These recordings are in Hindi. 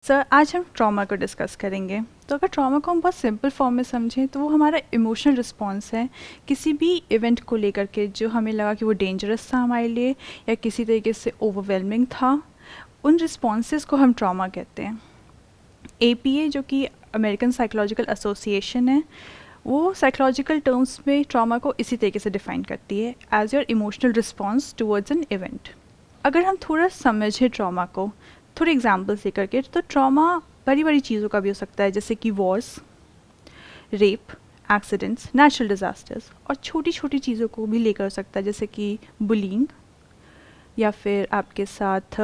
सर आज हम ट्रॉमा को डिस्कस करेंगे। तो अगर ट्रॉमा को हम बहुत सिंपल फॉर्म में समझें तो वो हमारा इमोशनल रिस्पॉन्स है किसी भी इवेंट को लेकर के जो हमें लगा कि वो डेंजरस था हमारे लिए या किसी तरीके से ओवरवेलमिंग था। उन रिस्पॉन्सेस को हम ट्रॉमा कहते हैं। APA जो कि अमेरिकन साइकोलॉजिकल एसोसिएशन है, वो साइकोलॉजिकल टर्म्स में ट्रॉमा को इसी तरीके से डिफाइन करती है as your emotional response towards an event. अगर हम थोड़ा समझें ट्रॉमा को थोड़े एग्जाम्पल्स लेकर के, तो ट्रॉमा बड़ी बड़ी चीज़ों का भी हो सकता है, जैसे कि Wars, rape, accidents, natural disasters, और छोटी छोटी चीज़ों को भी लेकर हो सकता है, जैसे कि बुलिंग, या फिर आपके साथ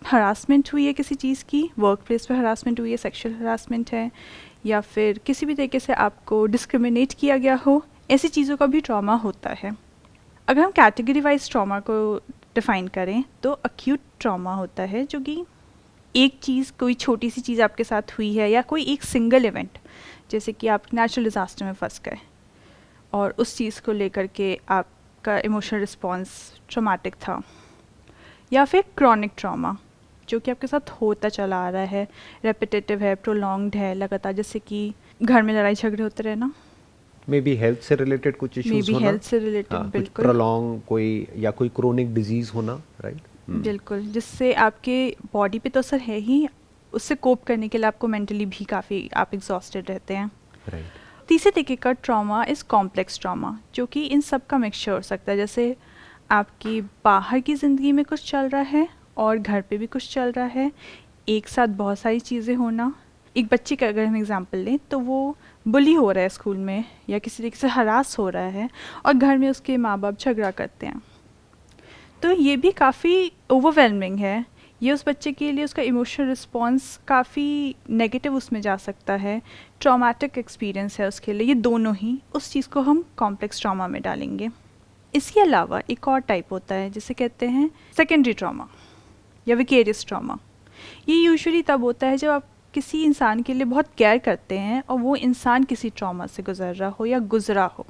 हरासमेंट हुई है किसी चीज़ की, वर्क प्लेस पर हरासमेंट हुई है, सेक्शुअल हरासमेंट है, या फिर किसी भी तरीके से आपको डिस्क्रिमिनेट किया गया हो, ऐसी चीज़ों का भी ट्रॉमा होता है। अगर हम कैटेगरी वाइज ट्रॉमा को डिफ़ाइन करें तो अक्यूट ट्रॉमा होता है जो कि एक चीज़, कोई छोटी सी चीज़ आपके साथ हुई है या कोई एक सिंगल इवेंट, जैसे कि आप नेचुरल डिज़ास्टर में फंस गए और उस चीज़ को लेकर के आपका इमोशनल रिस्पॉन्स ट्रॉमेटिक था। या फिर क्रॉनिक ट्रॉमा जो कि आपके साथ होता चला आ रहा है, रेपिटेटिव है, प्रोलॉन्ग्ड है, लगातार, जैसे कि घर में लड़ाई झगड़े होते रहे ना, मे बी हेल्थ से रिलेटेड कुछ इश्यूज होना, हेल्थ से रिलेटेड, कुछ बिल्कुल प्रोलॉन्ग कोई या कोई क्रोनिक डिजीज होना, राइट। बिल्कुल, जिससे आपके बॉडी पे तो असर है ही, उससे कोप करने के लिए आपको मेंटली भी काफ़ी आप एग्जॉस्टेड रहते हैं। राइट। तीसरे तरीके का ट्रॉमा इज़ कॉम्प्लेक्स ट्रॉमा, जो कि इन सब का मिक्सचर हो सकता है, जैसे आपकी बाहर की ज़िंदगी में कुछ चल रहा है और घर पे भी कुछ चल रहा है, एक साथ बहुत सारी चीज़ें होना। एक बच्चे का अगर हम एग्जांपल लें तो वो बुली हो रहा है स्कूल में या किसी तरीके से हरास हो रहा है और घर में उसके माँ बाप झगड़ा करते हैं, तो ये भी काफ़ी ओवरवेलमिंग है। ये उस बच्चे के लिए उसका इमोशनल रिस्पॉन्स काफ़ी नेगेटिव उसमें जा सकता है, ट्रॉमेटिक एक्सपीरियंस है उसके लिए। ये दोनों ही उस चीज़ को हम कॉम्प्लेक्स ट्रॉमा में डालेंगे। इसके अलावा एक और टाइप होता है जिसे कहते हैं सेकेंडरी ट्रॉमा या विकेरियस ट्रॉमा। ये यूजुअली तब होता है जब आप किसी इंसान के लिए बहुत केयर करते हैं और वो इंसान किसी ट्रॉमा से गुजर रहा हो या गुजरा हो,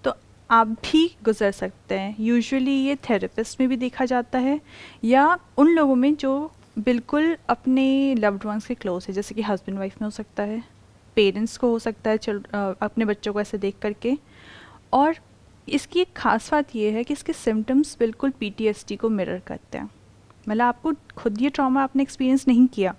तो आप भी गुजर सकते हैं। यूजुअली ये थेरेपिस्ट में भी देखा जाता है या उन लोगों में जो बिल्कुल अपने लव्ड वंस के क्लोज है, जैसे कि हस्बैंड वाइफ में हो सकता है, पेरेंट्स को हो सकता है, अपने बच्चों को ऐसे देख करके। और इसकी एक खास बात ये है कि इसके सिम्टम्स बिल्कुल PTSD को मिरर करते हैं। मतलब आपको खुद ये ट्रॉमा आपने एक्सपीरियंस नहीं किया,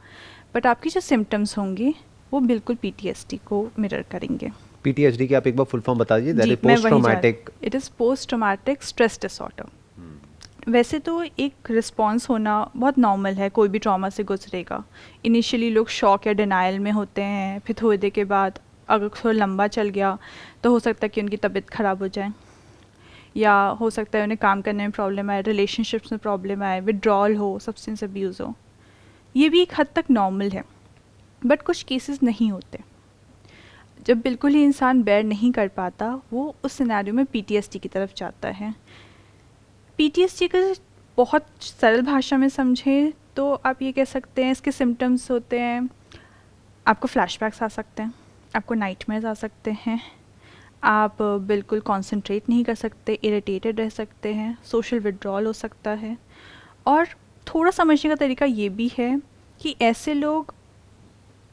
बट आपकी जो सिम्टम्स होंगे वो बिल्कुल PTSD को मिरर करेंगे। PTSD की आप एक बार फुल फॉर्म बता दीजिए। दैट जी, इज मैं पोस्ट वहीं जा traumatic. It is post traumatic stress disorder. वैसे तो एक रिस्पॉन्स होना बहुत नॉर्मल है, कोई भी ट्रॉमा से गुजरेगा। इनिशियली लोग शॉक या डिनाइल में होते हैं, फिर थोड़ी देर के बाद अगर थोड़ा लंबा चल गया तो हो सकता है कि उनकी तबीयत ख़राब हो जाए, या हो सकता है उन्हें काम करने में प्रॉब्लम आए, रिलेशनशिप्स में प्रॉब्लम आए, विड्रॉल हो, सब्सटेंस अब्यूज़ हो। ये भी एक हद तक नॉर्मल है, बट कुछ केसेस नहीं होते। जब बिल्कुल ही इंसान बेयर नहीं कर पाता, वो उस सिनेरियो में PTSD की तरफ जाता है। PTSD का बहुत सरल भाषा में समझें तो आप ये कह सकते हैं इसके सिम्टम्स होते हैं, आपको फ्लैशबैक्स आ सकते हैं, आपको नाइटमेयर्स आ सकते हैं, आप बिल्कुल कंसंट्रेट नहीं कर सकते, इरिटेटेड रह सकते हैं, सोशल विड्रॉल हो सकता है। और थोड़ा समझने का तरीका ये भी है कि ऐसे लोग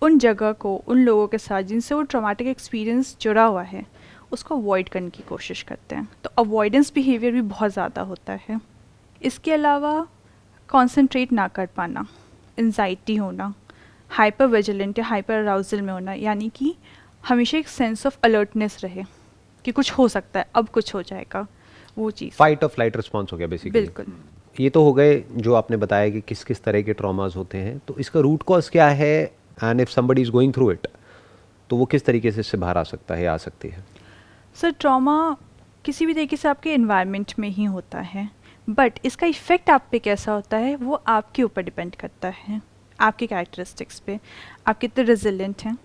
उन जगह को, उन लोगों के साथ जिनसे वो ट्रॉमेटिक एक्सपीरियंस जुड़ा हुआ है, उसको अवॉइड करने की कोशिश करते हैं। तो अवॉइडेंस बिहेवियर भी बहुत ज़्यादा होता है। इसके अलावा कंसंट्रेट ना कर पाना, एंजाइटी होना, हाइपर विजिलेंट या हाइपर अराउजल में होना, यानी कि हमेशा एक सेंस ऑफ अलर्टनेस रहे कि कुछ हो सकता है, अब कुछ हो जाएगा, वो चीज़। फाइट और फ्लाइट रिस्पॉन्स हो गया बेसिकली। बिल्कुल। ये तो हो गए जो आपने बताया कि किस किस तरह के ट्रॉमास होते हैं। तो इसका रूट कॉज क्या है, and if somebody is going through it, तो वो किस तरीके से इससे बाहर आ सकता है या आ सकती है? सर ट्रॉमा किसी भी तरीके से आपके एनवायरनमेंट में ही होता है, बट इसका इफ़ेक्ट आप पे कैसा होता है वो आपके ऊपर डिपेंड करता है, आपके कैरेक्टरिस्टिक्स पे। आप कितने रेजिलेंट हैं,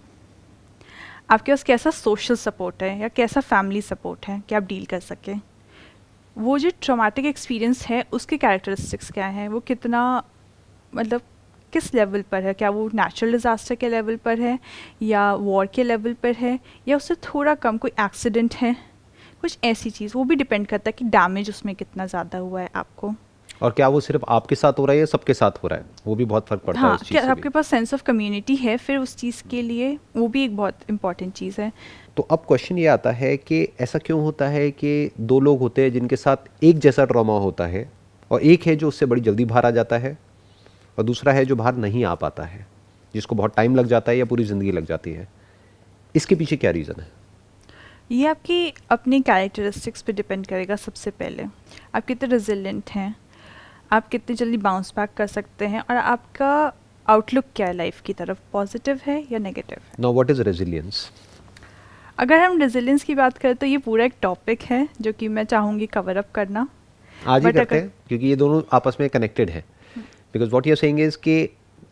आपके पास कैसा सोशल सपोर्ट है या कैसा फैमिली सपोर्ट है कि आप डील कर सकें। वो जो ट्रॉमेटिक एक्सपीरियंस है उसके कैरेक्टरिस्टिक्स क्या हैं, वो कितना, मतलब किस लेवल पर है, क्या वो नेचुरल डिज़ास्टर के लेवल पर है या वॉर के लेवल पर है या उससे थोड़ा कम, कोई एक्सीडेंट है, कुछ ऐसी चीज़। वो भी डिपेंड करता है कि डैमेज उसमें कितना ज़्यादा हुआ है आपको। और क्या वो सिर्फ आपके साथ हो रहा है या सबके साथ हो रहा है, वो भी बहुत फर्क पड़ता है हाँ, इस चीज़ क्या से आपके भी। पास सेंस ऑफ कम्युनिटी है फिर उस चीज़ के लिए, वो भी एक बहुत इंपॉर्टेंट चीज़ है। तो अब क्वेश्चन ये आता है कि ऐसा क्यों होता है कि दो लोग होते हैं जिनके साथ एक जैसा ट्रॉमा होता है, और एक है जो उससे बड़ी जल्दी बाहर आ जाता है, और दूसरा है जो बाहर नहीं आ पाता है, जिसको बहुत टाइम लग जाता है या पूरी ज़िंदगी लग जाती है। इसके पीछे क्या रीज़न है? ये आपकी अपनी कैरेक्टरिस्टिक्स पे डिपेंड करेगा। सबसे पहले आप कितने रेजिलिएंट हैं, आप कितनी जल्दी बाउंस बैक कर सकते हैं, और आपका आउटलुक क्या है लाइफ की तरफ, पॉजिटिव है या नेगेटिव है। Now what is resilience? अगर हम रेजिलिएंस की बात करें तो ये पूरा एक टॉपिक है जो कि मैं चाहूँगी कवर अप करना। आज ही बट करते अगर हैं क्योंकि ये दोनों आपस में कनेक्टेड हैं। Because what you are saying is कि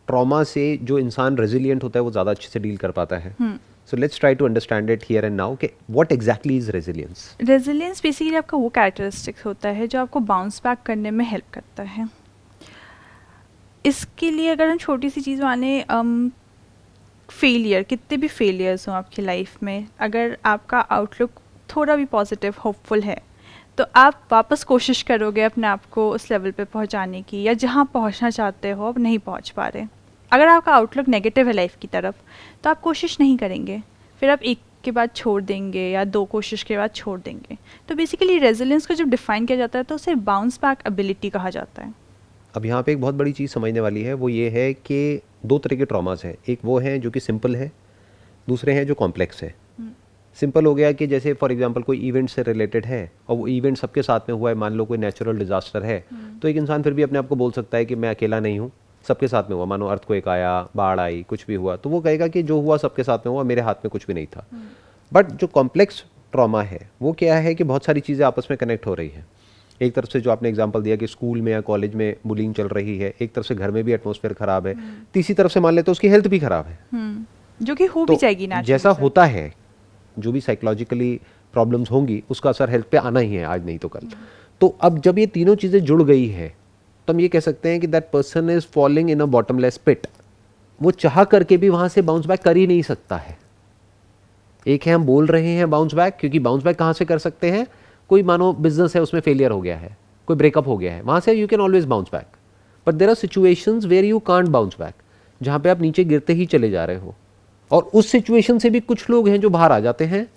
ट्रॉमा से जो इंसान रेजिलिएंट होता है वो ज़्यादा अच्छे से डील कर पाता है। So let's try to understand it here and now कि what exactly is resilience. Resilience basically आपका वो कैरेक्टरिस्टिक्स होता है जो आपको बाउंस बैक करने में हेल्प करता है। इसके लिए अगर हम छोटी सी चीज़ माने, फेलियर, कितने भी फेलियर्स हों आपकी लाइफ में, अगर आपका आउटलुक थोड़ा भी पॉजिटिव होपफुल है तो आप वापस कोशिश करोगे अपने आप को उस लेवल पे पहुंचाने की, या जहां पहुंचना चाहते हो अब नहीं पहुंच पा रहे। अगर आपका आउटलुक नेगेटिव है लाइफ की तरफ तो आप कोशिश नहीं करेंगे, फिर आप एक के बाद छोड़ देंगे या दो कोशिश के बाद छोड़ देंगे। तो बेसिकली रेजिलियंस को जब डिफाइन किया जाता है तो उसे बाउंस बैक एबिलिटी कहा जाता है। अब यहाँ पे एक बहुत बड़ी चीज़ समझने वाली है, वो ये है कि दो तरह के ट्रॉमास हैं। एक वो हैं जो कि सिंपल है, दूसरे हैं जो कॉम्प्लेक्स है। सिंपल हो गया कि जैसे फॉर एग्जांपल कोई इवेंट से रिलेटेड है और वो इवेंट सबके साथ में हुआ है, मान लो कोई नेचुरल डिजास्टर है, तो एक इंसान फिर भी अपने आप को बोल सकता है कि मैं अकेला नहीं हूँ, सबके साथ में हुआ। मानो अर्थक्वेक आया, बाढ़ आई, कुछ भी हुआ, तो वो कहेगा कि जो हुआ सबके साथ में हुआ, मेरे हाथ में कुछ भी नहीं था। बट जो कॉम्प्लेक्स ट्रॉमा है वो क्या है कि बहुत सारी चीज़ें आपस में कनेक्ट हो रही हैं। एक तरफ से जो आपने एग्जांपल दिया कि स्कूल में या कॉलेज में बुलिंग चल रही है, एक तरफ से घर में भी एटमॉस्फेयर खराब है, तीसरी तरफ से मान ले तो उसकी हेल्थ भी खराब है। जो कि हो तो भी जाएगी नेचुरली। जैसा होता है, जो भी साइकोलॉजिकली प्रॉब्लम्स होंगी उसका असर हेल्थ पे आना ही है, आज नहीं तो कल। तो अब जब ये तीनों चीज़ें जुड़ गई है तो हम ये कह सकते हैं कि that person is falling in a bottomless pit. वो चाह करके भी वहाँ से बाउंस बैक कर ही नहीं सकता है। एक है हम बोल रहे हैं बाउंस बैक, क्योंकि बाउंस बैक कहाँ से कर सकते हैं? कोई मानो बिजनेस है, उसमें फेलियर हो गया है, कोई ब्रेकअप हो गया है, वहाँ से you can always bounce back. But there are situations where you can't bounce back, जहाँ पे आप नीचे गिरते ही चले जा रहे हो। और उस सिचुएशन से भी कुछ लोग हैं जो बाहर आ जाते हैं,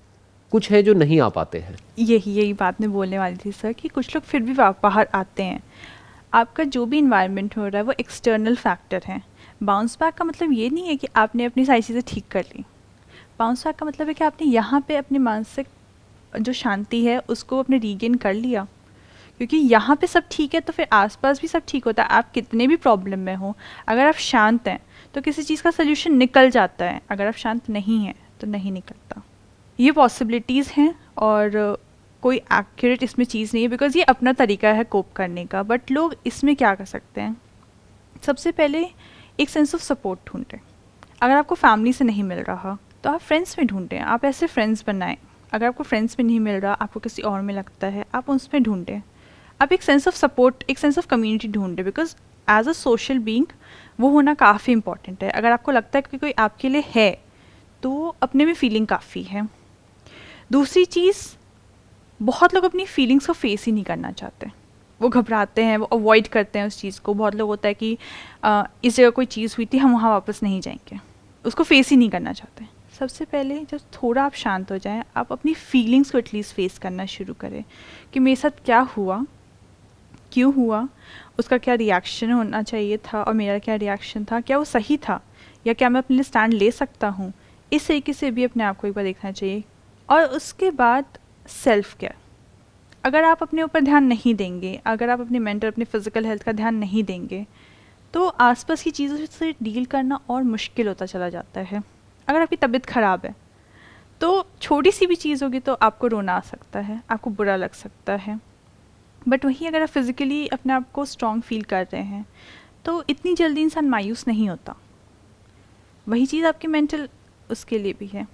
कुछ है जो नहीं आ पाते हैं। यही बात मैं बोलने वाली थी सर, कि कुछ लोग फिर भी बाहर आते हैं। आपका जो भी इन्वायरमेंट हो रहा है वो एक्सटर्नल फैक्टर है। बाउंस बैक का मतलब ये नहीं है कि आपने अपनी सारी चीज़ें ठीक कर ली। बाउंस बैक का मतलब है कि आपने यहाँ पे अपनी मानसिक जो शांति है उसको अपने रीगेन कर लिया, क्योंकि यहाँ पे सब ठीक है तो फिर आसपास भी सब ठीक होता है। आप कितने भी प्रॉब्लम में हो, अगर आप शांत हैं तो किसी चीज़ का सोल्यूशन निकल जाता है, अगर आप शांत नहीं हैं तो नहीं निकलता। ये पॉसिबिलिटीज़ हैं और कोई एक्यूरेट इसमें चीज़ नहीं है, बिकॉज ये अपना तरीका है कोप करने का। बट लोग इसमें क्या कर सकते हैं, सबसे पहले एक सेंस ऑफ सपोर्ट ढूंढें। अगर आपको फैमिली से नहीं मिल रहा तो आप फ्रेंड्स में ढूंढें, आप ऐसे फ्रेंड्स बनाएं। अगर आपको फ्रेंड्स में नहीं मिल रहा, आपको किसी और में लगता है, आप उसमें ढूंढें। आप एक सेंस ऑफ सपोर्ट, एक सेंस ऑफ कम्युनिटी ढूंढें, because as a social being वो होना काफ़ी इंपॉर्टेंट है। अगर आपको लगता है कि कोई आपके लिए है तो अपने में फीलिंग काफ़ी है। दूसरी चीज़, बहुत लोग अपनी फीलिंग्स को फेस ही नहीं करना चाहते, वो घबराते हैं, वो अवॉइड करते हैं उस चीज़ को। बहुत लोग होता है कि इस जगह कोई चीज़ हुई थी, हम वहाँ वापस नहीं जाएंगे, उसको फेस ही नहीं करना चाहते। सबसे पहले जब थोड़ा आप शांत हो जाएं, आप अपनी फीलिंग्स को एटलीस्ट फेस करना शुरू करें कि मेरे साथ क्या हुआ, क्यों हुआ, उसका क्या रिएक्शन होना चाहिए था और मेरा क्या रिएक्शन था, क्या वो सही था या क्या मैं अपने लिए स्टैंड ले सकता हूँ। इस तरीके से भी अपने आप को एक बार देखना चाहिए। और उसके बाद सेल्फ केयर। अगर आप अपने ऊपर ध्यान नहीं देंगे, अगर आप अपनी मेंटल, अपनी फिजिकल हेल्थ का ध्यान नहीं देंगे, तो आसपास की चीज़ों से डील करना और मुश्किल होता चला जाता है। अगर आपकी तबीयत ख़राब है तो छोटी सी भी चीज़ होगी तो आपको रोना आ सकता है, आपको बुरा लग सकता है। बट वहीं अगर आप फिज़िकली अपने आप को स्ट्रॉन्ग फील कर रहे हैं तो इतनी जल्दी इंसान मायूस नहीं होता। वही चीज़ आपकी मेंटल उसके लिए भी है।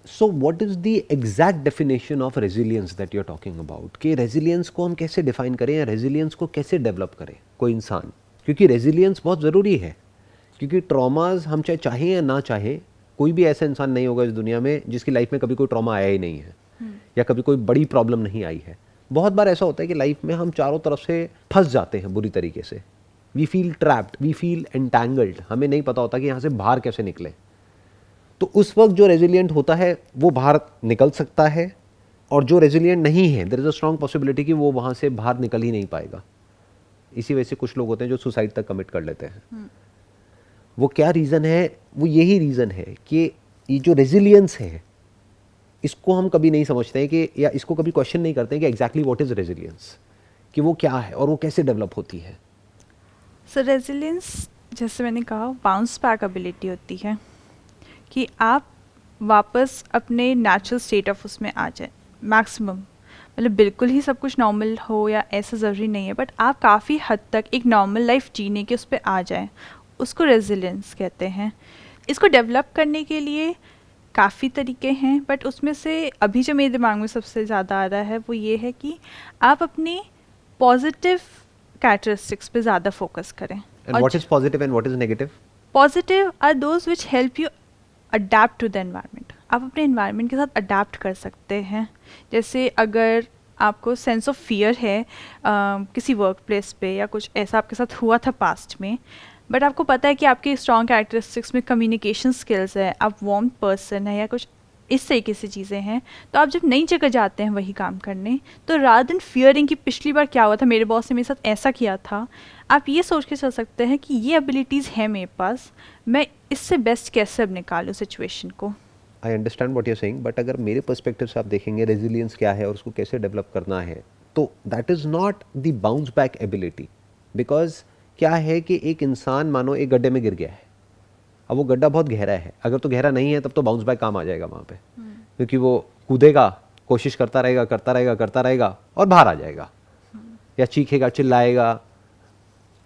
So what is the exact definition of resilience that you are talking about? कि रेजिलियंस को हम कैसे डिफाइन करें या रेजिलियंस को कैसे डेवलप करे कोई इंसान? क्योंकि रेजिलियंस बहुत ज़रूरी है, क्योंकि ट्रॉमाज हम चाहे चाहें या ना चाहें, कोई भी ऐसा इंसान नहीं होगा इस दुनिया में जिसकी लाइफ में कभी कोई ट्रॉमा आया ही नहीं है या कभी कोई बड़ी प्रॉब्लम नहीं आई है। बहुत बार ऐसा होता है कि लाइफ में हम चारों तरफ से फंस जाते हैं बुरी तरीके से, we feel trapped, we feel entangled, हमें नहीं पता होता कि यहाँ से बाहर कैसे निकले। तो उस वक्त जो रेजिलियंट होता है वो बाहर निकल सकता है, और जो रेजिलियंट नहीं है there is a strong possibility कि वो वहाँ से बाहर निकल ही नहीं पाएगा। इसी वजह से कुछ लोग होते हैं जो सुसाइड तक कमिट कर लेते हैं। वो क्या रीज़न है? वो यही रीज़न है कि ये जो रेजिलियंस है इसको हम कभी नहीं समझते हैं कि, या इसको कभी क्वेश्चन नहीं करते हैं कि एग्जैक्टली व्हाट इज़ रेजिलियंस, कि वो क्या है और वो कैसे डेवलप होती है। सो रेजिलियंस, जैसे मैंने कहा, बाउंस बैक एबिलिटी होती है कि आप वापस अपने नेचुरल स्टेट ऑफ उसमें आ जाए मैक्सिमम। मतलब बिल्कुल ही सब कुछ नॉर्मल हो या ऐसा ज़रूरी नहीं है, बट आप काफ़ी हद तक एक नॉर्मल लाइफ जीने के उस पर आ जाए, उसको रेजिलियंस कहते हैं। इसको डेवलप करने के लिए काफ़ी तरीके हैं, बट उसमें से अभी जो मेरे दिमाग में सबसे ज़्यादा आ रहा है वो ये है कि आप अपने पॉजिटिव कैरेक्टरिस्टिक्स पे ज़्यादा फोकस करें। And what is positive and what is negative? Positive are those which help you adapt to the environment. आप अपने एनवायरनमेंट के साथ अडेप्ट कर सकते हैं। जैसे अगर आपको सेंस ऑफ फियर है किसी वर्क प्लेस पे या कुछ ऐसा आपके साथ हुआ था पास्ट में, बट आपको पता है कि आपके स्ट्रॉन्ग कैरेक्टरिस्टिक्स में कम्युनिकेशन स्किल्स है, आप वार्म पर्सन है या कुछ इस तरीके से चीज़ें हैं, तो आप जब नई जगह जाते हैं वही काम करने, तो रादर देन फियरिंग कि पिछली बार क्या हुआ था, मेरे बॉस ने मेरे साथ ऐसा किया था, आप ये सोच के चल सकते हैं कि ये एबिलिटीज़ है मेरे पास, मैं इससे बेस्ट कैसे अब निकालूँ सिचुएशन को। I understand what you are saying, but अगर मेरे पर्सपेक्टिव से आप देखेंगे रेजिलियंस क्या है और उसको कैसे डेवलप करना है, तो that is not the bounce back ability. Because क्या है कि एक इंसान मानो एक गड्ढे में गिर गया है, अब वो गड्ढा बहुत गहरा है, अगर तो गहरा नहीं है तब तो बाउंस बैक काम आ जाएगा वहाँ पे, क्योंकि वो कूदेगा, कोशिश करता रहेगा करता रहेगा करता रहेगा और बाहर आ जाएगा, या चीखेगा, चिल्लाएगा,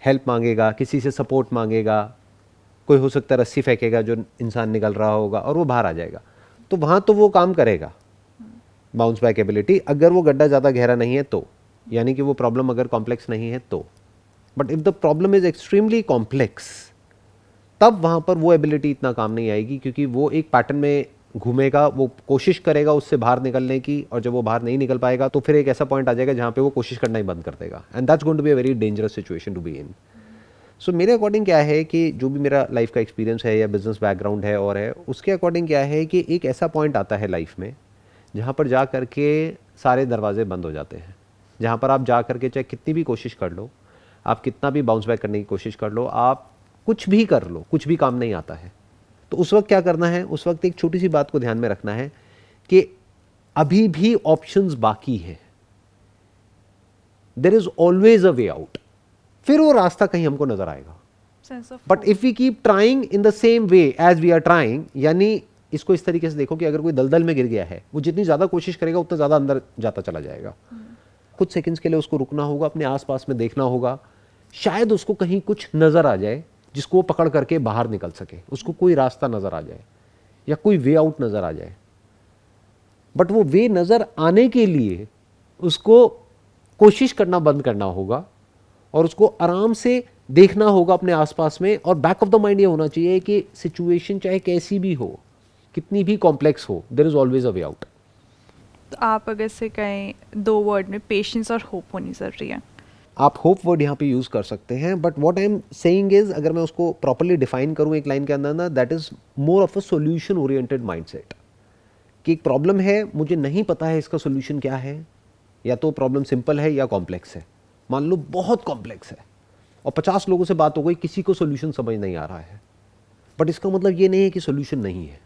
हेल्प मांगेगा, किसी से सपोर्ट मांगेगा, कोई हो सकता है रस्सी फेंकेगा जो इंसान निकल रहा होगा और वो बाहर आ जाएगा। तो वहाँ तो वो काम करेगा बाउंस बैक एबिलिटी, अगर वो गड्ढा ज़्यादा गहरा नहीं है तो, यानी कि वो प्रॉब्लम अगर कॉम्प्लेक्स नहीं है तो। But if the problem is extremely complex, तब वहाँ पर वो एबिलिटी इतना काम नहीं आएगी, क्योंकि वो एक पैटर्न में घूमेगा, वो कोशिश करेगा उससे बाहर निकलने की, और जब वो बाहर नहीं निकल पाएगा तो फिर एक ऐसा पॉइंट आ जाएगा जहाँ पे वो कोशिश करना ही बंद कर देगा, and that's going to be a very dangerous situation to be in. So मेरे अकॉर्डिंग क्या है कि जो भी मेरा लाइफ का एक्सपीरियंस है या बिजनेस बैकग्राउंड है और है, उसके अकॉर्डिंग क्या है कि एक ऐसा पॉइंट आता है लाइफ में जहाँ पर जा करके सारे दरवाजे बंद हो जाते हैं, जहाँ पर आप जा करके चाहे कितनी भी कोशिश कर लो, आप कितना भी बाउंस बैक करने की कोशिश कर लो, आप कुछ भी कर लो, कुछ भी काम नहीं आता है। तो उस वक्त क्या करना है? उस वक्त एक छोटी सी बात को ध्यान में रखना है कि अभी भी ऑप्शंस बाकी है, there is always a way out, फिर वो रास्ता कहीं हमको नजर आएगा। But if we keep trying in the same way as we are trying, यानी इसको इस तरीके से देखो कि अगर कोई दलदल में गिर गया है, वो जितनी ज्यादा कोशिश करेगा उतना ज्यादा अंदर जाता चला जाएगा। कुछ सेकंड्स के लिए उसको रुकना होगा, अपने आसपास में देखना होगा, शायद उसको कहीं कुछ नजर आ जाए जिसको वो पकड़ करके बाहर निकल सके, उसको कोई रास्ता नजर आ जाए या कोई वे आउट नजर आ जाए। बट वो वे नजर आने के लिए उसको कोशिश करना बंद करना होगा और उसको आराम से देखना होगा अपने आसपास में, और बैक ऑफ द माइंड ये होना चाहिए कि सिचुएशन चाहे कैसी भी हो, कितनी भी कॉम्प्लेक्स हो, there is always a way out. तो आप अगर से कहें 2 वर्ड में, पेशेंस और होप होनी ज़रूरी है। आप होप वर्ड यहाँ पे यूज़ कर सकते हैं, but what I am saying is, अगर मैं उसको प्रॉपर्ली डिफाइन करूँ एक लाइन के अंदर ना, that is more of a solution oriented mindset. कि एक प्रॉब्लम है, मुझे नहीं पता है इसका सॉल्यूशन क्या है, या तो प्रॉब्लम सिंपल है या कॉम्प्लेक्स है। मान लो बहुत कॉम्प्लेक्स है और 50 लोगों से बात हो गई, किसी को सॉल्यूशन समझ नहीं आ रहा है, बट इसका मतलब ये नहीं है कि सॉल्यूशन नहीं है।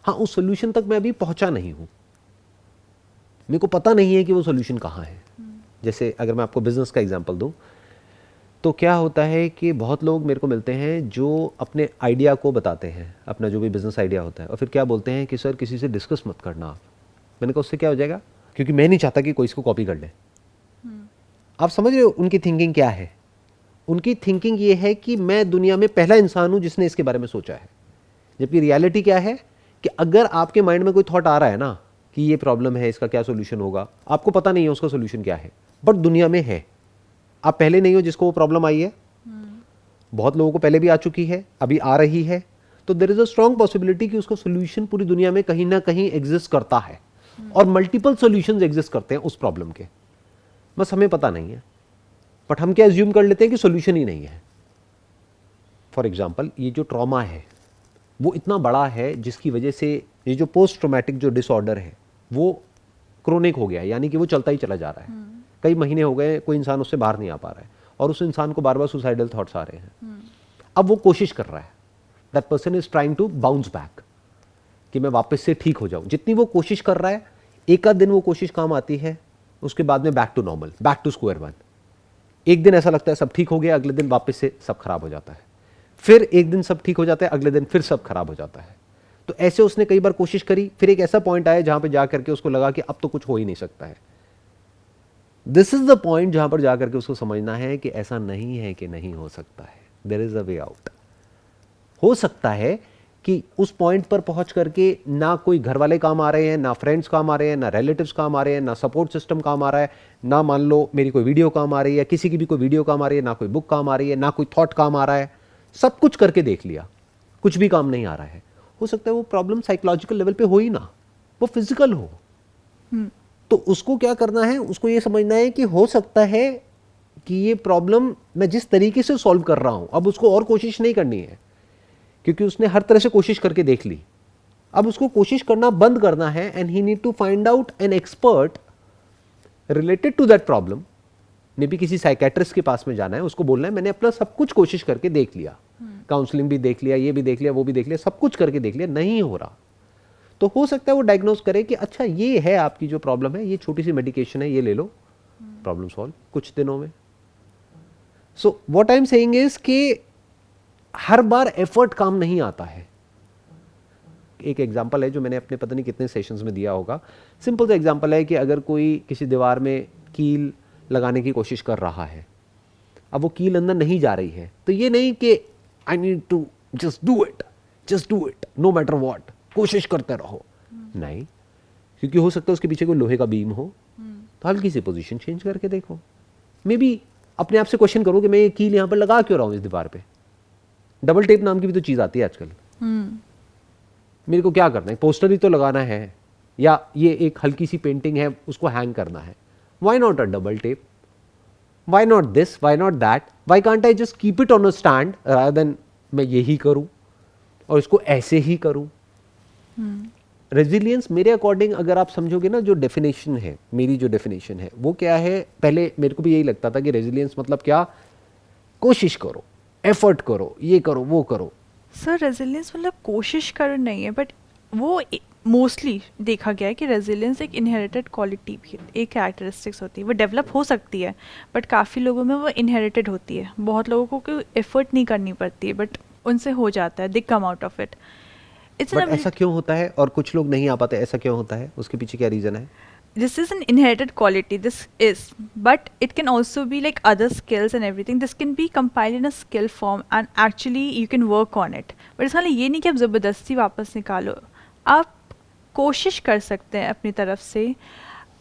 हाँ, उस सॉल्यूशन तक मैं अभी पहुंचा नहीं हूं, मेरे को पता नहीं है कि वो सॉल्यूशन कहाँ है। जैसे अगर मैं आपको बिजनेस का एग्जांपल दूं, तो क्या होता है कि बहुत लोग मेरे को मिलते हैं जो अपने आइडिया को बताते हैं, अपना जो भी बिजनेस आइडिया होता है, और फिर क्या बोलते हैं कि सर किसी से डिस्कस मत करना आप। मैंने कहा उससे क्या हो जाएगा? क्योंकि मैं नहीं चाहता कि कोई इसको कॉपी कर ले। आप समझ रहे हो उनकी थिंकिंग क्या है? उनकी थिंकिंग ये है कि मैं दुनिया में पहला इंसान हूं जिसने इसके बारे में सोचा है। जबकि रियलिटी क्या है कि अगर आपके माइंड में कोई थॉट आ रहा है ना कि ये प्रॉब्लम है, इसका क्या सोल्यूशन होगा, आपको पता नहीं है उसका सोल्यूशन क्या है, बट दुनिया में है। आप पहले नहीं हो जिसको वो प्रॉब्लम आई है, बहुत लोगों को पहले भी आ चुकी है, अभी आ रही है, तो there is a strong possibility कि उसका सोल्यूशन पूरी दुनिया में कहीं ना कहीं एग्जिस्ट करता है, और मल्टीपल सॉल्यूशंस एग्जिस्ट करते हैं उस प्रॉब्लम के। बस हमें पता नहीं है, बट हम क्या एज्यूम कर लेते हैं कि सोल्यूशन ही नहीं है। फॉर एग्जाम्पल, ये जो ट्रॉमा है वो इतना बड़ा है जिसकी वजह से ये जो पोस्ट ट्रोमैटिक जो डिसऑर्डर है वो क्रोनिक हो गया है, यानी कि वो चलता ही चला जा रहा है। कई महीने हो गए, कोई इंसान उससे बाहर नहीं आ पा रहा है और उस इंसान को बार बार सुसाइडल थॉट्स आ रहे हैं। अब वो कोशिश कर रहा है, that person is trying to bounce back, कि मैं वापस से ठीक हो जाऊं। जितनी वो कोशिश कर रहा है, एक आध दिन वो कोशिश काम आती है, उसके बाद में back to normal, back to square one. एक दिन ऐसा लगता है सब ठीक हो गया, अगले दिन वापस से सब खराब हो जाता है। फिर एक दिन सब ठीक हो जाता है, अगले दिन फिर सब खराब हो जाता है। तो ऐसे उसने कई बार कोशिश करी, फिर एक ऐसा पॉइंट आया जहां पे जाकर के उसको लगा कि अब तो कुछ हो ही नहीं सकता है। दिस इज द पॉइंट जहां पर जाकर के उसको समझना है कि ऐसा नहीं है कि नहीं हो सकता है, there is a way out. हो सकता है कि उस पॉइंट पर पहुंच करके ना कोई घर वाले काम आ रहे हैं, ना फ्रेंड्स काम आ रहे हैं, ना रिलेटिव्स काम आ रहे हैं, ना सपोर्ट सिस्टम काम आ रहा है, ना मान लो मेरी कोई वीडियो काम आ रही है, किसी की भी कोई वीडियो काम आ रही है, ना कोई बुक काम आ रही है, ना कोई थॉट काम आ रहा है। सब कुछ करके देख लिया, कुछ भी काम नहीं आ रहा है। हो सकता है वो प्रॉब्लम साइकोलॉजिकल लेवल पे हो ही ना, वो फिजिकल हो। तो उसको क्या करना है, उसको ये समझना है कि हो सकता है कि ये प्रॉब्लम मैं जिस तरीके से सॉल्व कर रहा हूं, अब उसको और कोशिश नहीं करनी है, क्योंकि उसने हर तरह से कोशिश करके देख ली। अब उसको कोशिश करना बंद करना है, and he need to find out an expert related to that problem. Maybe किसी साइकेट्रिस्ट के पास में जाना है, उसको बोलना है मैंने अपना सब कुछ कोशिश करके देख लिया, काउंसलिंग भी देख लिया, ये भी देख लिया, वो भी देख लिया, सब कुछ करके देख लिया, नहीं हो रहा। तो हो सकता है वो डायग्नोज करे कि अच्छा ये है आपकी जो प्रॉब्लम है, ये छोटी सी मेडिकेशन है, ये ले लो, प्रॉब्लम सॉल्व कुछ दिनों में। So what I am saying is कि हर बार एफर्ट काम नहीं आता है। एक एग्जांपल है जो मैंने अपने पता नहीं कितने सेशंस में दिया होगा। सिंपल सा एग्जांपल है कि अगर कोई किसी दीवार में कील लगाने की कोशिश कर रहा है, अब वो कील अंदर नहीं जा रही है, तो ये नहीं कि I need to just do it no matter what, कोशिश करते रहो, नहीं, क्योंकि हो सकता है उसके पीछे कोई लोहे का बीम हो, तो हल्की सी पोजीशन चेंज करके देखो। मे बी अपने आप से क्वेश्चन करो कि मैं ये कील यहां पर लगा क्यों रहा हूं इस दीवार पे। डबल टेप नाम की भी तो चीज आती है आजकल। मेरे को क्या करना है, पोस्टर ही तो लगाना है, या ये एक हल्की सी पेंटिंग है उसको हैंग करना है, why not a double tape, why not this, why not that, why can't I just keep it on a stand rather than मैं यही करूं और इसको ऐसे ही करूं। रेजिलियंस मेरे अकॉर्डिंग अगर आप समझोगे ना, जो डेफिनेशन है, मेरी जो डेफिनेशन है वो क्या है, पहले मेरे को भी यही लगता था कि रेजिलियंस मतलब क्या, कोशिश करो, एफर्ट करो, ये करो, वो करो। सर रेजिलियंस मतलब कोशिश कर नहीं है, बट वो मोस्टली देखा गया है कि रेजिलियंस एक इनहेरिटेड क्वालिटी भी है, एक कैरेक्टरिस्टिक्स होती है, वो डेवलप हो सकती है, बट काफ़ी लोगों में वो इनहेरिटेड होती है। बहुत लोगों को कोई एफर्ट नहीं करनी पड़ती है, बट उनसे हो जाता है, they come out of it. But ऐसा क्यों होता है और कुछ लोग नहीं आ पाते, ऐसा क्यों होता है, उसके पीछे क्या रीज़न है? This is an inherited quality, this is, but it can also be like other skills and everything. This can be compiled in a skill form and actually you can work on it. But इसका ये नहीं कि आप ज़बरदस्ती वापस निकालो, आप कोशिश कर सकते हैं अपनी तरफ से।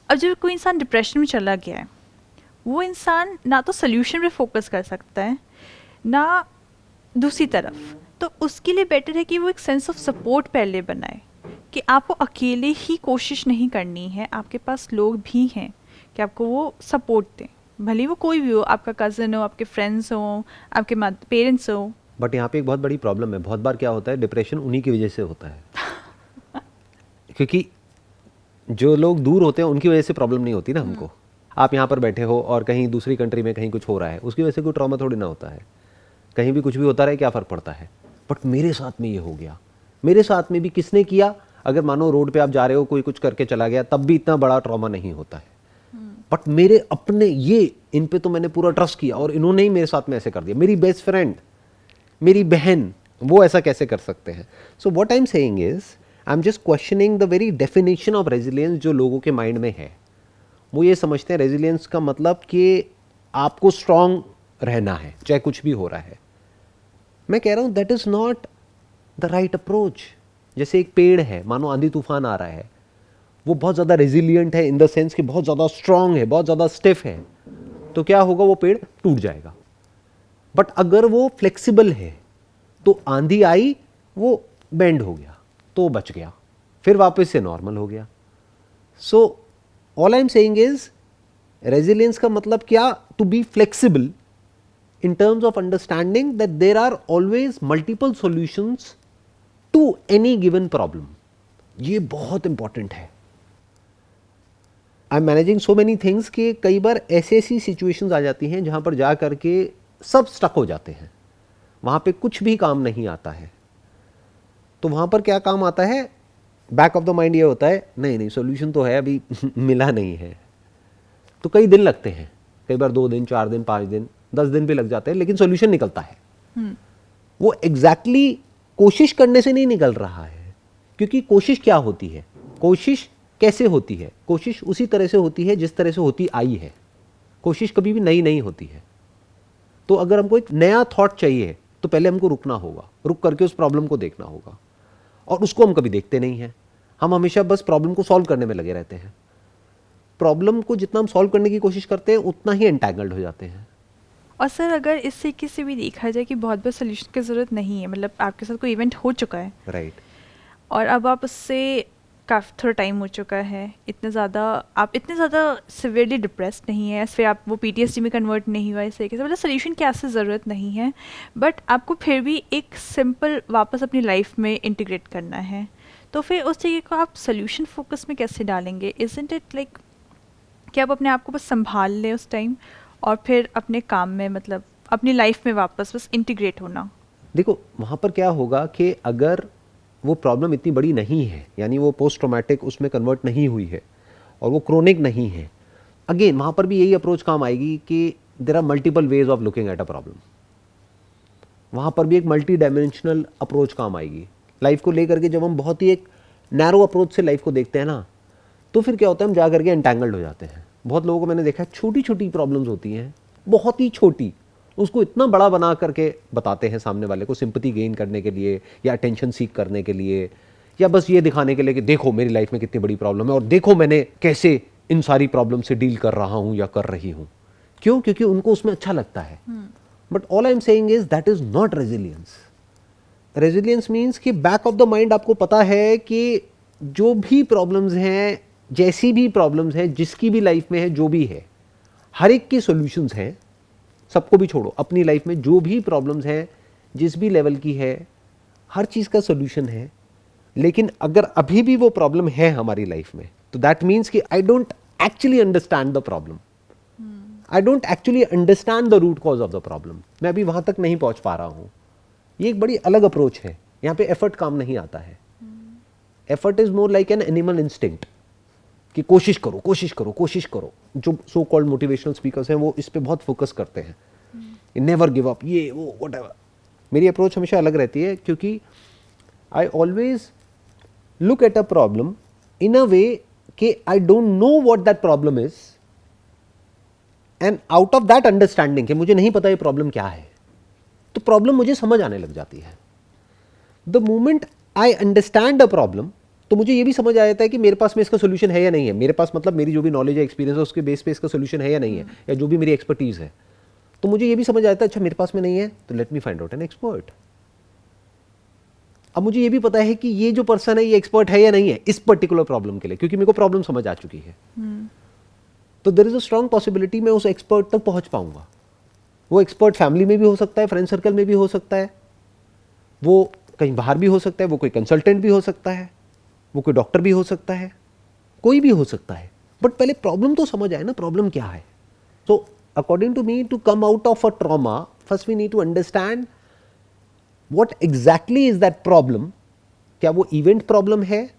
अब जब कोई इंसान डिप्रेशन में चला गया है, वो इंसान ना तो सोल्यूशन पे फोकस कर सकता है ना दूसरी तरफ, तो उसके लिए बेटर है कि वो एक सेंस ऑफ सपोर्ट पहले बनाए, कि आपको अकेले ही कोशिश नहीं करनी है, आपके पास लोग भी हैं कि आपको वो सपोर्ट दें, भले वो कोई भी हो, आपका कज़न हो, आपके फ्रेंड्स हो, आपके पेरेंट्स हो। बट यहाँ पे एक बहुत बड़ी प्रॉब्लम है, बहुत बार क्या होता है, डिप्रेशन उन्हीं की वजह से होता है क्योंकि जो लोग दूर होते हैं उनकी वजह से प्रॉब्लम नहीं होती ना हमको। आप यहाँ पर बैठे हो और कहीं दूसरी कंट्री में कहीं कुछ हो रहा है, उसकी वजह से कोई ट्रॉमा थोड़ी ना होता है, कहीं भी कुछ भी होता रहे क्या फ़र्क पड़ता है। बट मेरे साथ में ये हो गया, मेरे साथ में भी किसने किया, अगर मानो रोड पे आप जा रहे हो, कोई कुछ करके चला गया, तब भी इतना बड़ा ट्रॉमा नहीं होता है। बट मेरे अपने ये, इन पे तो मैंने पूरा ट्रस्ट किया और इन्होंने ही मेरे साथ में ऐसे कर दिया, मेरी बेस्ट फ्रेंड, मेरी बहन, वो ऐसा कैसे कर सकते हैं। So what I am saying is, I am just questioning the very definition of resilience जो लोगों के माइंड में है। वो ये समझते हैं रेजिलियंस का मतलब कि आपको स्ट्रांग रहना है चाहे कुछ भी हो रहा है। मैं कह रहा हूं that is not the right approach. जैसे एक पेड़ है, मानो आंधी तूफान आ रहा है, वो बहुत ज़्यादा रेजिलियंट है इन द सेंस कि बहुत ज़्यादा स्ट्रांग है, बहुत ज़्यादा स्टिफ है, तो क्या होगा, वो पेड़ टूट जाएगा। बट अगर वो फ्लेक्सिबल है तो आंधी आई, वो बेंड हो गया तो बच गया, फिर वापस से नॉर्मल हो गया। So all I am saying is resilience का मतलब क्या? To be flexible in terms of understanding that there are always multiple solutions to any given problem. ये बहुत important है. I am managing so many things कि कई बार ऐसी सिचुएशंस आ जाती हैं जहाँ पर जा कर के सब स्टक हो जाते हैं, वहाँ पे कुछ भी काम नहीं आता है. तो वहाँ पर क्या काम आता है? बैक ऑफ द माइंड ये होता है, नहीं नहीं सोल्यूशन तो है, अभी मिला नहीं है. तो कई दिन लगते हैं, कई बार 2 दिन 4 दिन 5 दिन 10 दिन भी लग जाते हैं, लेकिन सॉल्यूशन निकलता है. वो एग्जैक्टली कोशिश करने से नहीं निकल रहा है, क्योंकि कोशिश क्या होती है, कोशिश कैसे होती है? कोशिश उसी तरह से होती है जिस तरह से होती आई है. कोशिश कभी भी नई नहीं होती है. तो अगर हमको एक नया थॉट चाहिए तो पहले हमको रुकना होगा, रुक करके उस प्रॉब्लम को देखना होगा, और उसको हम कभी देखते नहीं हैं. हम हमेशा बस प्रॉब्लम को सॉल्व करने में लगे रहते हैं. प्रॉब्लम को जितना हम सॉल्व करने की कोशिश करते हैं उतना ही एंटैंगल्ड हो जाते हैं. और सर अगर इस तरीके से भी देखा जाए कि बहुत बार सोल्यूशन की ज़रूरत नहीं है, मतलब आपके साथ कोई इवेंट हो चुका है, राइट, और अब आप उससे काफ़ी थोड़ा टाइम हो चुका है, आप इतने ज़्यादा सिवियरली डिप्रेस्ड नहीं है, फिर आप वो PTSD में कन्वर्ट नहीं हुआ इस तरीके से, मतलब सोल्यूशन की ऐसे ज़रूरत नहीं है, बट आपको फिर भी एक सिंपल वापस अपनी लाइफ में इंटीग्रेट करना है. तो फिर उस तरीके को आप सोल्यूशन फोकस में कैसे डालेंगे? इज़न्ट इट लाइक कि आप अपने आप को बस संभाल लें उस टाइम और फिर अपने काम में, मतलब अपनी लाइफ में वापस बस इंटीग्रेट होना? देखो वहाँ पर क्या होगा कि अगर वो प्रॉब्लम इतनी बड़ी नहीं है, यानी वो पोस्ट ट्रॉमेटिक उसमें कन्वर्ट नहीं हुई है और वो क्रोनिक नहीं है, अगेन वहाँ पर भी यही अप्रोच काम आएगी कि there are multiple ways of looking at a problem. वहाँ पर भी एक मल्टी डायमेंशनल अप्रोच काम आएगी. लाइफ को लेकर के जब हम बहुत ही एक नैरो अप्रोच से लाइफ को देखते हैं ना, तो फिर क्या होता है, हम जा करके एंटैंगल्ड हो जाते हैं. बहुत लोगों को मैंने देखा है, छोटी छोटी प्रॉब्लम्स होती हैं, बहुत ही छोटी, उसको इतना बड़ा बना करके बताते हैं सामने वाले को, सिंपैथी गेन करने के लिए या अटेंशन सीख करने के लिए, या बस ये दिखाने के लिए कि देखो मेरी लाइफ में कितनी बड़ी प्रॉब्लम है और देखो मैंने कैसे इन सारी प्रॉब्लम से डील कर रहा हूँ या कर रही हूँ. क्यों? क्योंकि उनको उसमें अच्छा लगता है. But all I am saying is that is not resilience. Resilience means कि बैक ऑफ द माइंड आपको पता है कि जो भी प्रॉब्लम्स हैं, जैसी भी प्रॉब्लम्स हैं, जिसकी भी लाइफ में है, जो भी है, हर एक की सॉल्यूशंस हैं. सबको भी छोड़ो, अपनी लाइफ में जो भी प्रॉब्लम्स हैं, जिस भी लेवल की है, हर चीज़ का सॉल्यूशन है. लेकिन अगर अभी भी वो प्रॉब्लम है हमारी लाइफ में, तो दैट मीन्स कि I don't actually understand the problem, I don't actually understand the root cause of the problem. मैं अभी वहाँ तक नहीं पहुँच पा रहा हूँ. ये एक बड़ी अलग अप्रोच है. यहाँ पे एफर्ट काम नहीं आता है. Effort is more like an animal instinct कि कोशिश करो कोशिश करो कोशिश करो. जो सो कॉल्ड मोटिवेशनल स्पीकर्स हैं वो इस पे बहुत फोकस करते हैं, नेवर गिव अप, ये वो व्हाटएवर. मेरी अप्रोच हमेशा अलग रहती है, क्योंकि I always look at a problem in a way कि I don't know what that problem is, and out of that understanding कि मुझे नहीं पता ये प्रॉब्लम क्या है, तो प्रॉब्लम मुझे समझ आने लग जाती है. The moment I understand a problem, तो मुझे ये भी समझ आ जाता है कि मेरे पास में इसका सोल्यूशन है या नहीं है. मेरे पास मतलब मेरी जो भी नॉलेज है, एक्सपीरियंस है, उसके बेस पे इसका सोल्यूशन है या नहीं है, या जो भी मेरी एक्सपर्टीज है, तो मुझे ये भी समझ आता है अच्छा मेरे पास में नहीं है, तो let me find out an expert. अब मुझे ये भी पता है कि ये जो पर्सन है ये एक्सपर्ट है या नहीं है इस पर्टिकुलर प्रॉब्लम के लिए, क्योंकि मेरे को प्रॉब्लम समझ आ चुकी है. तो there is a strong possibility मैं उस एक्सपर्ट तक पहुंच पाऊंगा. वो एक्सपर्ट फैमिली में भी हो सकता है, फ्रेंड सर्कल में भी हो सकता है, वो कहीं बाहर भी हो सकता है, वो कोई कंसल्टेंट भी हो सकता है, वो कोई डॉक्टर भी हो सकता है, कोई भी हो सकता है. बट पहले प्रॉब्लम तो समझ आए ना, प्रॉब्लम क्या है. So according to me, to come out of a trauma, first we need to understand what exactly is that problem. क्या वो इवेंट प्रॉब्लम है,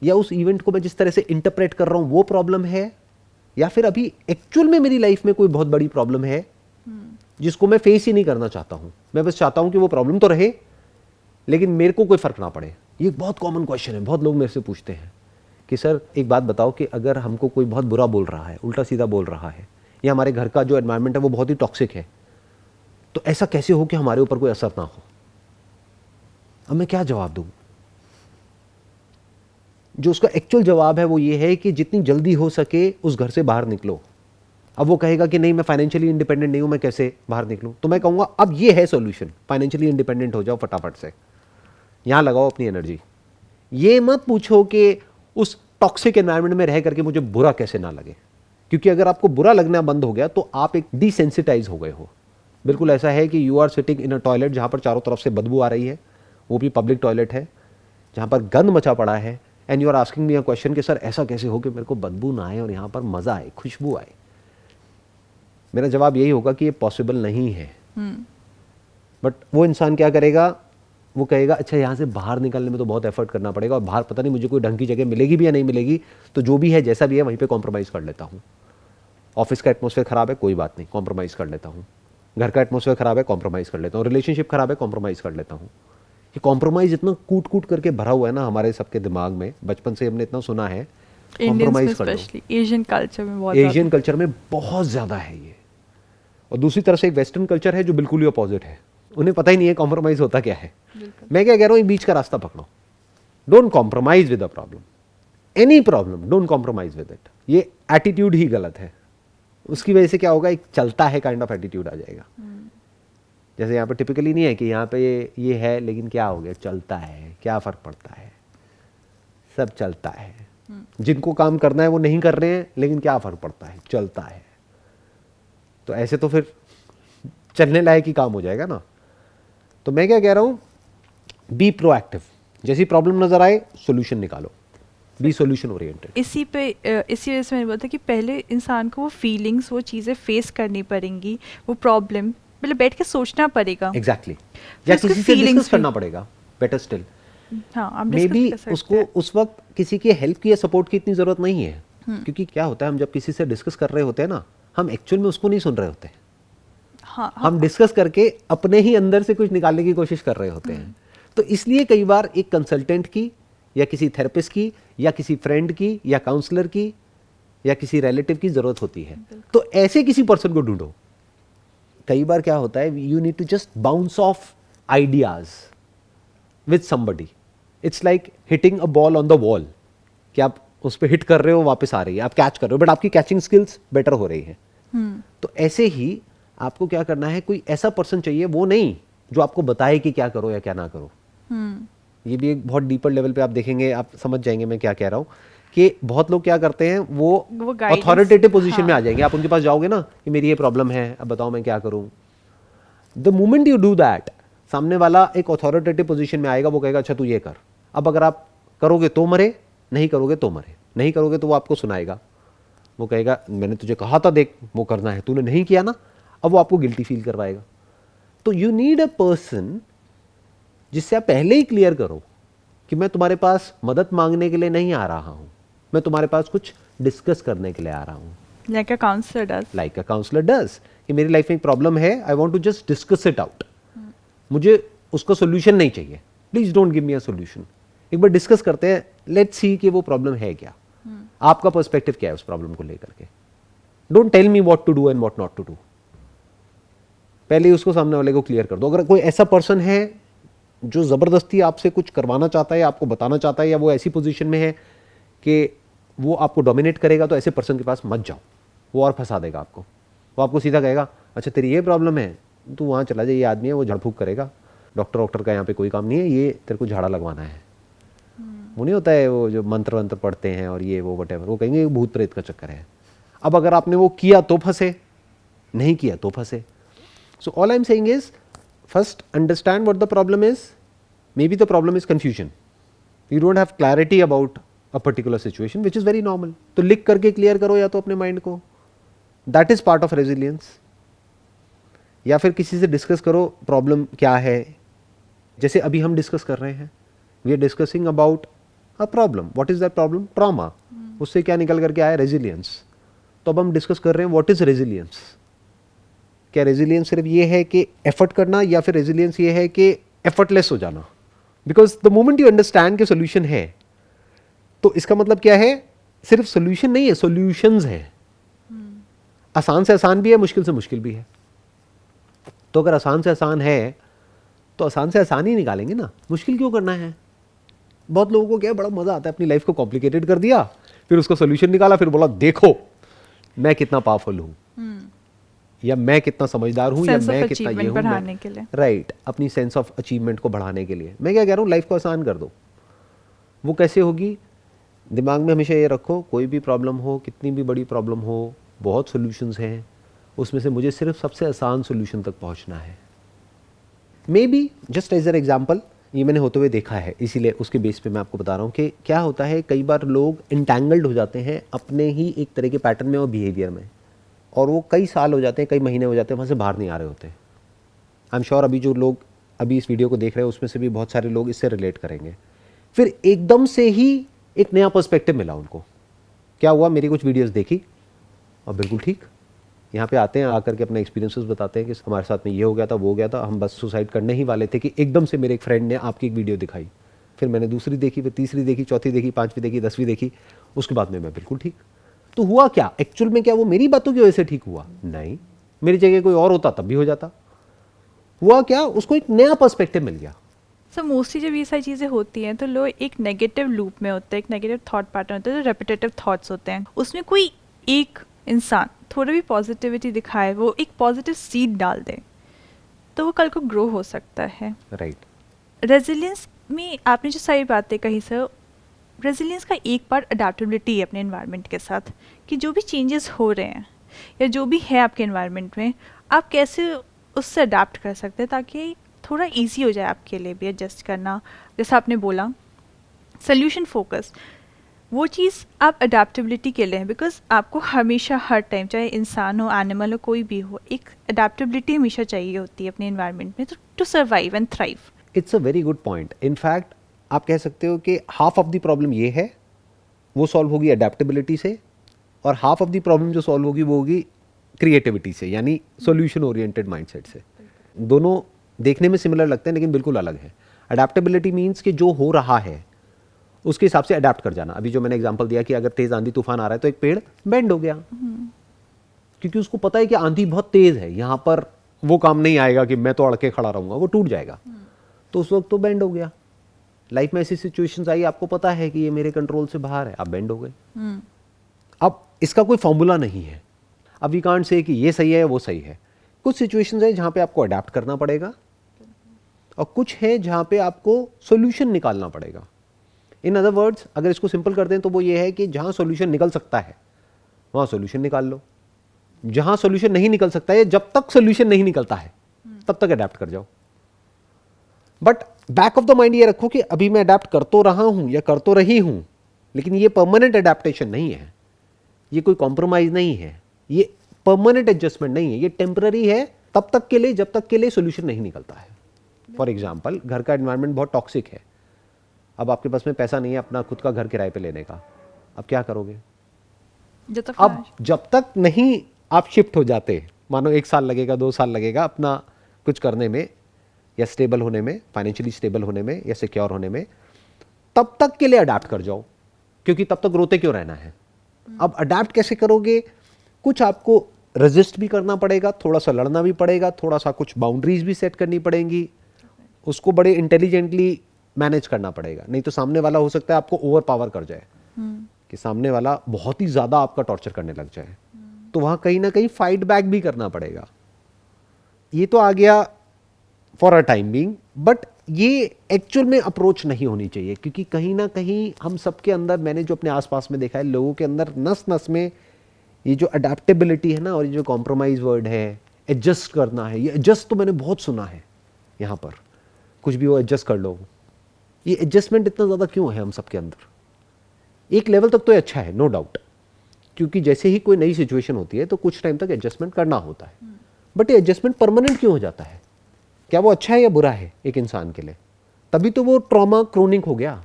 या उस इवेंट को मैं जिस तरह से इंटरप्रेट कर रहा हूं वो प्रॉब्लम है, या फिर अभी एक्चुअल में मेरी लाइफ में कोई बहुत बड़ी प्रॉब्लम है जिसको मैं फेस ही नहीं करना चाहता हूं. मैं बस चाहता हूं कि वो प्रॉब्लम तो रहे लेकिन मेरे को कोई फर्क ना पड़े. ये एक बहुत कॉमन क्वेश्चन है. बहुत लोग मेरे से पूछते हैं कि सर एक बात बताओ कि अगर हमको कोई बहुत बुरा बोल रहा है, उल्टा सीधा बोल रहा है, या हमारे घर का जो एनवायरनमेंट है वो बहुत ही टॉक्सिक है, तो ऐसा कैसे हो कि हमारे ऊपर कोई असर ना हो. अब मैं क्या जवाब दूं? जो उसका एक्चुअल जवाब है वो ये है कि जितनी जल्दी हो सके उस घर से बाहर निकलो. अब वो कहेगा कि नहीं मैं फाइनेंशियली इंडिपेंडेंट नहीं हूं, मैं कैसे बाहर निकलूं? तो मैं कहूंगा अब ये है सॉल्यूशन, फाइनेंशियली इंडिपेंडेंट हो जाओ फटाफट से, यहां लगाओ अपनी एनर्जी. ये मत पूछो कि उस टॉक्सिक एनवायरनमेंट में रह करके मुझे बुरा कैसे ना लगे. क्योंकि अगर आपको बुरा लगना बंद हो गया तो आप एक डिसेंसिटाइज हो गए हो। बिल्कुल ऐसा है कि you are sitting in a toilet जहाँ पर चारों तरफ से बदबू आ रही है, वो भी पब्लिक टॉयलेट है जहाँ पर गंद मचा पड़ा है, and you are asking me a question कि सर ऐसा कैसे हो कि मेरे को बदबू ना आए और यहाँ पर मज़ा आए, खुशबू आए। मेरा जवाब यही होगा कि ये पॉसिबल नहीं है। बट वो इंसान क्या करेगा, वो कहेगा अच्छा यहाँ से बाहर निकलने में तो बहुत एफर्ट करना पड़ेगा और बाहर पता नहीं मुझे कोई ढंग की जगह मिलेगी भी या नहीं मिलेगी, तो जो भी है जैसा भी है वहीं पे कॉम्प्रोमाइज़ कर लेता हूँ। ऑफिस का एटमॉस्फेयर ख़राब है, कोई बात नहीं, कॉम्प्रोमाइज़ कर लेता हूँ। घर का एटमॉस्फेयर ख़राब है, कॉम्प्रोमाइज़ कर लेता हूँ। रिलेशनशिप ख़राब है, कॉम्प्रोमाइज़ कर लेता हूँ। ये कॉम्प्रोमाइज़ इतना कूट कूट करके भरा हुआ है ना हमारे सबके दिमाग में, बचपन से हमने इतना सुना है। इंडियंस में कॉम्प्रोमाइज़ कर लो, स्पेशली एशियन कल्चर में बहुत एशियन कल्चर में बहुत ज़्यादा है ये। और दूसरी तरफ से एक वेस्टर्न कल्चर है जो बिल्कुल ही अपोजिट है, उन्हें पता ही नहीं है कॉम्प्रोमाइज़ होता क्या है। मैं क्या कह रहा हूँ, बीच का रास्ता पकड़ो। Don't compromise with a problem, any problem don't compromise with it. ये एटीट्यूड ही गलत है। उसकी वजह से क्या होगा, एक चलता है काइंड ऑफ एटीट्यूड आ जाएगा। जैसे यहाँ पे टिपिकली नहीं है कि यहाँ पे ये है लेकिन क्या हो गया, चलता है, क्या फ़र्क पड़ता है, सब चलता है। जिनको काम करना है वो नहीं कर रहे हैं लेकिन क्या फ़र्क पड़ता है, चलता है। तो ऐसे तो फिर चलने लायक ही काम हो जाएगा ना। तो मैं क्या कह रहा हूँ, बी प्रोएक्टिव। जैसी प्रॉब्लम नज़र आए सोल्यूशन निकालो, बी सोल्यूशन ओरिएंटेड। इसी वजह से मैंने बोला था कि पहले इंसान को वो फीलिंग्स, वो चीज़ें फेस करनी पड़ेंगी, वो प्रॉब्लम मतलब बैठ के सोचना पड़ेगा। एग्जैक्टली या किसी से डिस्कस करना पड़ेगा, बेटर स्टिल। हाँ, आप मे डिस्कस बी कर सकते उसको हैं। उस वक्त किसी की हेल्प की या सपोर्ट की इतनी ज़रूरत नहीं है। क्योंकि क्या होता है, हम जब किसी से डिस्कस कर रहे होते हैं ना, हम एक्चुअल में उसको नहीं सुन रहे होते। हाँ, हम डिस्कस करके अपने ही अंदर से कुछ निकालने की कोशिश कर रहे होते हैं। तो इसलिए कई बार एक कंसल्टेंट की या किसी थेरेपिस्ट की या किसी फ्रेंड की या काउंसलर की या किसी रिलेटिव की ज़रूरत होती है। तो ऐसे किसी पर्सन को ढूंढो। कई बार क्या होता है, you need to just bounce off ideas with somebody. It's like hitting a ball on the wall, कि आप उस पर हिट कर रहे हो, वापस आ रही है, आप कैच कर रहे हो, बट आपकी कैचिंग स्किल्स बेटर हो रही है। तो ऐसे ही आपको क्या करना है, कोई ऐसा पर्सन चाहिए, वो नहीं जो आपको बताए कि क्या करो या क्या ना करो। ये भी एक बहुत डीपर लेवल पे आप देखेंगे, आप समझ जाएंगे मैं क्या कह रहा हूँ, कि बहुत लोग क्या करते हैं, वो अथॉरिटेटिव पोजीशन में आ जाएंगे। आप उनके पास जाओगे ना कि मेरी ये प्रॉब्लम है, अब बताओ मैं क्या करूँ। The moment you do that, सामने वाला एक अथॉरिटेटिव पोजीशन में आएगा, वो कहेगा अच्छा तू ये कर। अब अगर आप करोगे तो मरे, नहीं करोगे तो मरे। नहीं करोगे तो वो आपको सुनाएगा, वो कहेगा मैंने तुझे कहा था देख वो करना है, तूने नहीं किया ना। अब वो आपको गिल्टी फील करवाएगा। तो यू नीड अ पर्सन जिससे आप पहले ही क्लियर करो कि मैं तुम्हारे पास मदद मांगने के लिए नहीं आ रहा हूं, मैं तुम्हारे पास कुछ डिस्कस करने के लिए आ रहा हूं। Like a counselor does. Like a counselor does, कि मेरी लाइफ में एक प्रॉब्लम है, I want to just discuss it out. मुझे उसका सोल्यूशन नहीं चाहिए, please don't give me a solution. एक बार डिस्कस करते हैं, लेट्स सी कि वो प्रॉब्लम है क्या, आपका पर्सपेक्टिव क्या है उस प्रॉब्लम को लेकर के। Don't tell me what to do and what not to do. पहले ही उसको सामने वाले को क्लियर कर दो। अगर कोई ऐसा पर्सन है जो ज़बरदस्ती आपसे कुछ करवाना चाहता है, आपको बताना चाहता है, या वो ऐसी पोजीशन में है कि वो आपको डोमिनेट करेगा, तो ऐसे पर्सन के पास मत जाओ, वो और फंसा देगा आपको। वो आपको सीधा कहेगा अच्छा तेरी ये प्रॉब्लम है, तू वहाँ चला जाए, ये आदमी है वो झाड़ फूक करेगा, डॉक्टर का यहाँ पे कोई काम नहीं है, ये तेरे को झाड़ा लगवाना है। वो नहीं होता है वो जो मंत्र वंत्र पढ़ते हैं और ये वो वटेवर, वो कहेंगे भूत प्रेत का चक्कर है। अब अगर आपने वो किया तो फंसे, नहीं किया तो फंसे। So all I'm saying is, first understand what the problem is. Maybe the problem is confusion. You don't have clarity about a particular situation, which is very normal. तो लिख करके क्लियर करो या तो अपने माइंड को, that is part of resilience. या फिर किसी से डिस्कस करो प्रॉब्लम क्या है। जैसे अभी हम डिस्कस कर रहे हैं, we are discussing about a problem. What is that problem? Trauma. उससे क्या निकल करके आया, resilience. तो अब हम डिस्कस कर रहे हैं what is resilience. क्या रेजिलियंस सिर्फ ये है कि एफर्ट करना, या फिर रेजिलियंस ये है कि एफर्टलेस हो जाना। Because the moment you understand कि सोल्यूशन है, तो इसका मतलब क्या है, सिर्फ सोल्यूशन नहीं है, सोल्यूशंस है। आसान से आसान भी है, मुश्किल से मुश्किल भी है। तो अगर आसान से आसान है तो आसान से आसान ही निकालेंगे ना, मुश्किल क्यों करना है। बहुत लोगों को क्या बड़ा मजा आता है, अपनी लाइफ को कॉम्प्लिकेटेड कर दिया, फिर उसका सोल्यूशन निकाला, फिर बोला देखो मैं कितना पावरफुल हूं, या मैं कितना समझदार हूं, या मैं कितना ये हूं, बढ़ाने के लिए। राइट, अपनी सेंस ऑफ अचीवमेंट को बढ़ाने के लिए। मैं क्या कह रहा हूं, लाइफ को आसान कर दो। वो कैसे होगी, दिमाग में हमेशा ये रखो, कोई भी प्रॉब्लम हो, कितनी भी बड़ी प्रॉब्लम हो, बहुत सॉल्यूशंस हैं, उसमें से मुझे सिर्फ सबसे आसान सॉल्यूशन तक पहुंचना है। Maybe just as an example, ये मैंने होते हुए देखा है, इसीलिए उसके बेस पे मैं आपको बता रहा हूँ कि क्या होता है, कई बार लोग इंटैंगल्ड हो जाते हैं अपने ही एक तरह के पैटर्न में और बिहेवियर में, और वो कई साल हो जाते हैं, कई महीने हो जाते हैं, वहाँ से बाहर नहीं आ रहे होते। आई एम श्योर अभी जो लोग अभी इस वीडियो को देख रहे हैं उसमें से भी बहुत सारे लोग इससे रिलेट करेंगे। फिर एकदम से ही एक नया पर्सपेक्टिव मिला उनको। क्या हुआ, मेरी कुछ वीडियोस देखी और बिल्कुल ठीक, यहाँ पे आते हैं, आकर के अपने एक्सपीरियंसेस बताते हैं कि हमारे साथ में ये हो गया था, वो हो गया था, हम बस सुसाइड करने ही वाले थे कि एकदम से मेरे एक फ्रेंड ने आपकी एक वीडियो दिखाई, फिर मैंने दूसरी देखी, फिर तीसरी देखी, चौथी देखी, पाँचवीं देखी, 10वीं देखी, उसके बाद में मैं बिल्कुल ठीक। तो हुआ क्या एक्चुअल में, क्या वो मेरी बातों की वजह से ठीक हुआ? नहीं, मेरी जगह कोई और होता तब भी हो जाता। हुआ क्या, उसको एक नया पर्सपेक्टिव मिल गया। सो मोस्टली जब ये सारी चीज़ें होती हैं तो लोग एक नेगेटिव लूप में होते हैं, एक नेगेटिव थॉट पैटर्न होता है, जो रेपिटेटिव थॉट्स होते हैं। उसमें कोई एक इंसान थोड़ा भी पॉजिटिविटी दिखाए, वो एक पॉजिटिव सीड डाल दे, तो वो कल को ग्रो हो सकता है। राइट। रेजिलियंस में आपने जो सारी बातें कही सर, रेजिलियंस का एक पार्ट अडेप्टेबिलिटी है अपने एनवायरनमेंट के साथ, कि जो भी चेंजेस हो रहे हैं या जो भी है आपके एनवायरनमेंट में, आप कैसे उससे अडेप्ट कर सकते हैं ताकि थोड़ा इजी हो जाए आपके लिए भी एडजस्ट करना। जैसा आपने बोला सोल्यूशन फोकस, वो चीज़ आप अडेप्टेबिलिटी के लिए है, बिकॉज आपको हमेशा हर टाइम, चाहे इंसान हो, एनिमल हो, कोई भी हो, एक अडेप्टेबिलिटी हमेशा चाहिए होती है अपने एनवायरनमेंट में to survive and thrive. It's a very good point. In fact आप कह सकते हो कि हाफ ऑफ द प्रॉब्लम ये है, वो सॉल्व होगी अडेप्टेबिलिटी से, और हाफ ऑफ द प्रॉब्लम जो सॉल्व होगी वो होगी क्रिएटिविटी से, यानी सॉल्यूशन ओरिएंटेड माइंडसेट से। दोनों देखने में सिमिलर लगते हैं लेकिन बिल्कुल अलग है। अडेप्टेबिलिटी मीन्स कि जो हो रहा है उसके हिसाब से अडेप्ट कर जाना। अभी जो मैंने एग्जांपल दिया कि अगर तेज आंधी तूफान आ रहा है तो एक पेड़ बेंड हो गया, क्योंकि उसको पता है कि आंधी बहुत तेज है, यहाँ पर वो काम नहीं आएगा कि मैं तो अड़ के खड़ा रहूंगा, वो टूट जाएगा, तो उस वक्त तो बेंड हो गया। लाइफ में ऐसी सिचुएशंस आई, आपको पता है कि ये मेरे कंट्रोल से बाहर है, आप बेंड हो गए। अब इसका कोई फॉर्मूला नहीं है, अब वी कांट से कि ये सही है वो सही है। कुछ सिचुएशंस है जहाँ पे आपको अडेप्ट करना पड़ेगा और कुछ है जहाँ पे आपको सॉल्यूशन निकालना पड़ेगा। इन अदर वर्ड्स, अगर इसको सिंपल कर दें तो वो ये है कि जहाँ सॉल्यूशन निकल सकता है वहाँ सॉल्यूशन निकाल लो, जहाँ सॉल्यूशन नहीं निकल सकता है, जब तक सॉल्यूशन नहीं निकलता है तब तक अडेप्ट कर जाओ। But back of the mind ये रखो कि अभी मैं अडेप्ट कर तो रहा हूँ या कर तो रही हूँ, लेकिन ये परमानेंट अडेप्टेशन नहीं है, ये कोई कॉम्प्रोमाइज नहीं है, ये परमानेंट एडजस्टमेंट नहीं है, ये टेम्पररी है तब तक के लिए जब तक के लिए सॉल्यूशन नहीं निकलता है। फॉर एग्जाम्पल, घर का एनवायरनमेंट बहुत टॉक्सिक है, अब आपके पास में पैसा नहीं है अपना खुद का घर किराए पे लेने का, अब क्या करोगे? अब जब तक नहीं आप शिफ्ट हो जाते, मानो 1 साल लगेगा, 2 साल लगेगा अपना कुछ करने में या स्टेबल होने में, फाइनेंशियली स्टेबल होने में या सिक्योर होने में, तब तक के लिए अडेप्ट कर जाओ, क्योंकि तब तक रोते क्यों रहना है। अब अडेप्ट कैसे करोगे? कुछ आपको रेजिस्ट भी करना पड़ेगा, थोड़ा सा लड़ना भी पड़ेगा, थोड़ा सा कुछ बाउंड्रीज भी सेट करनी पड़ेंगी, उसको बड़े इंटेलिजेंटली मैनेज करना पड़ेगा। नहीं तो सामने वाला हो सकता है आपको ओवर पावर कर जाए, कि सामने वाला बहुत ही ज्यादा आपका टॉर्चर करने लग जाए, तो वहां कहीं ना कहीं फाइट बैक भी करना पड़ेगा। ये तो आ गया for a time being, but ये एक्चुअल में अप्रोच नहीं होनी चाहिए, क्योंकि कहीं ना कहीं हम सबके अंदर, मैंने जो अपने आसपास में देखा है, लोगों के अंदर नस नस में ये जो अडेप्टेबिलिटी है ना, और ये जो कॉम्प्रोमाइज वर्ड है, एडजस्ट करना है, ये एडजस्ट तो मैंने बहुत सुना है, यहाँ पर कुछ भी हो एडजस्ट कर लो। ये एडजस्टमेंट इतना ज़्यादा क्यों है हम सबके अंदर? एक लेवल तक तो ये अच्छा है, नो डाउट, क्योंकि जैसे ही कोई नई सिचुएशन होती है तो कुछ टाइम तक एडजस्टमेंट करना होता है, बट ये एडजस्टमेंट परमानेंट क्यों हो जाता है? क्या वो अच्छा है या बुरा है एक इंसान के लिए? तभी तो वो ट्रॉमा क्रोनिक हो गया,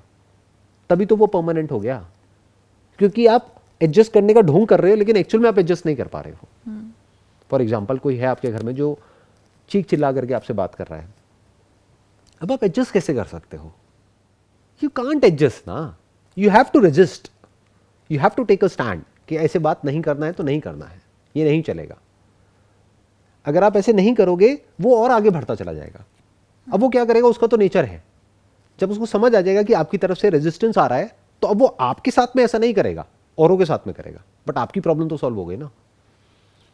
तभी तो वो परमानेंट हो गया, क्योंकि आप एडजस्ट करने का ढोंग कर रहे हो लेकिन एक्चुअल में आप एडजस्ट नहीं कर पा रहे हो। फॉर एग्जाम्पल, कोई है आपके घर में जो चीख चिल्ला करके आपसे बात कर रहा है, अब आप एडजस्ट कैसे कर सकते हो? यू कांट एडजस्ट ना, you have to resist, you have to take a stand कि ऐसे बात नहीं करना है तो नहीं करना है, ये नहीं चलेगा। अगर आप ऐसे नहीं करोगे वो और आगे बढ़ता चला जाएगा। अब वो क्या करेगा, उसका तो नेचर है, जब उसको समझ आ जाएगा कि आपकी तरफ से रेजिस्टेंस आ रहा है, तो अब वो आपके साथ में ऐसा नहीं करेगा, औरों के साथ में करेगा, बट आपकी प्रॉब्लम तो सॉल्व हो गई ना।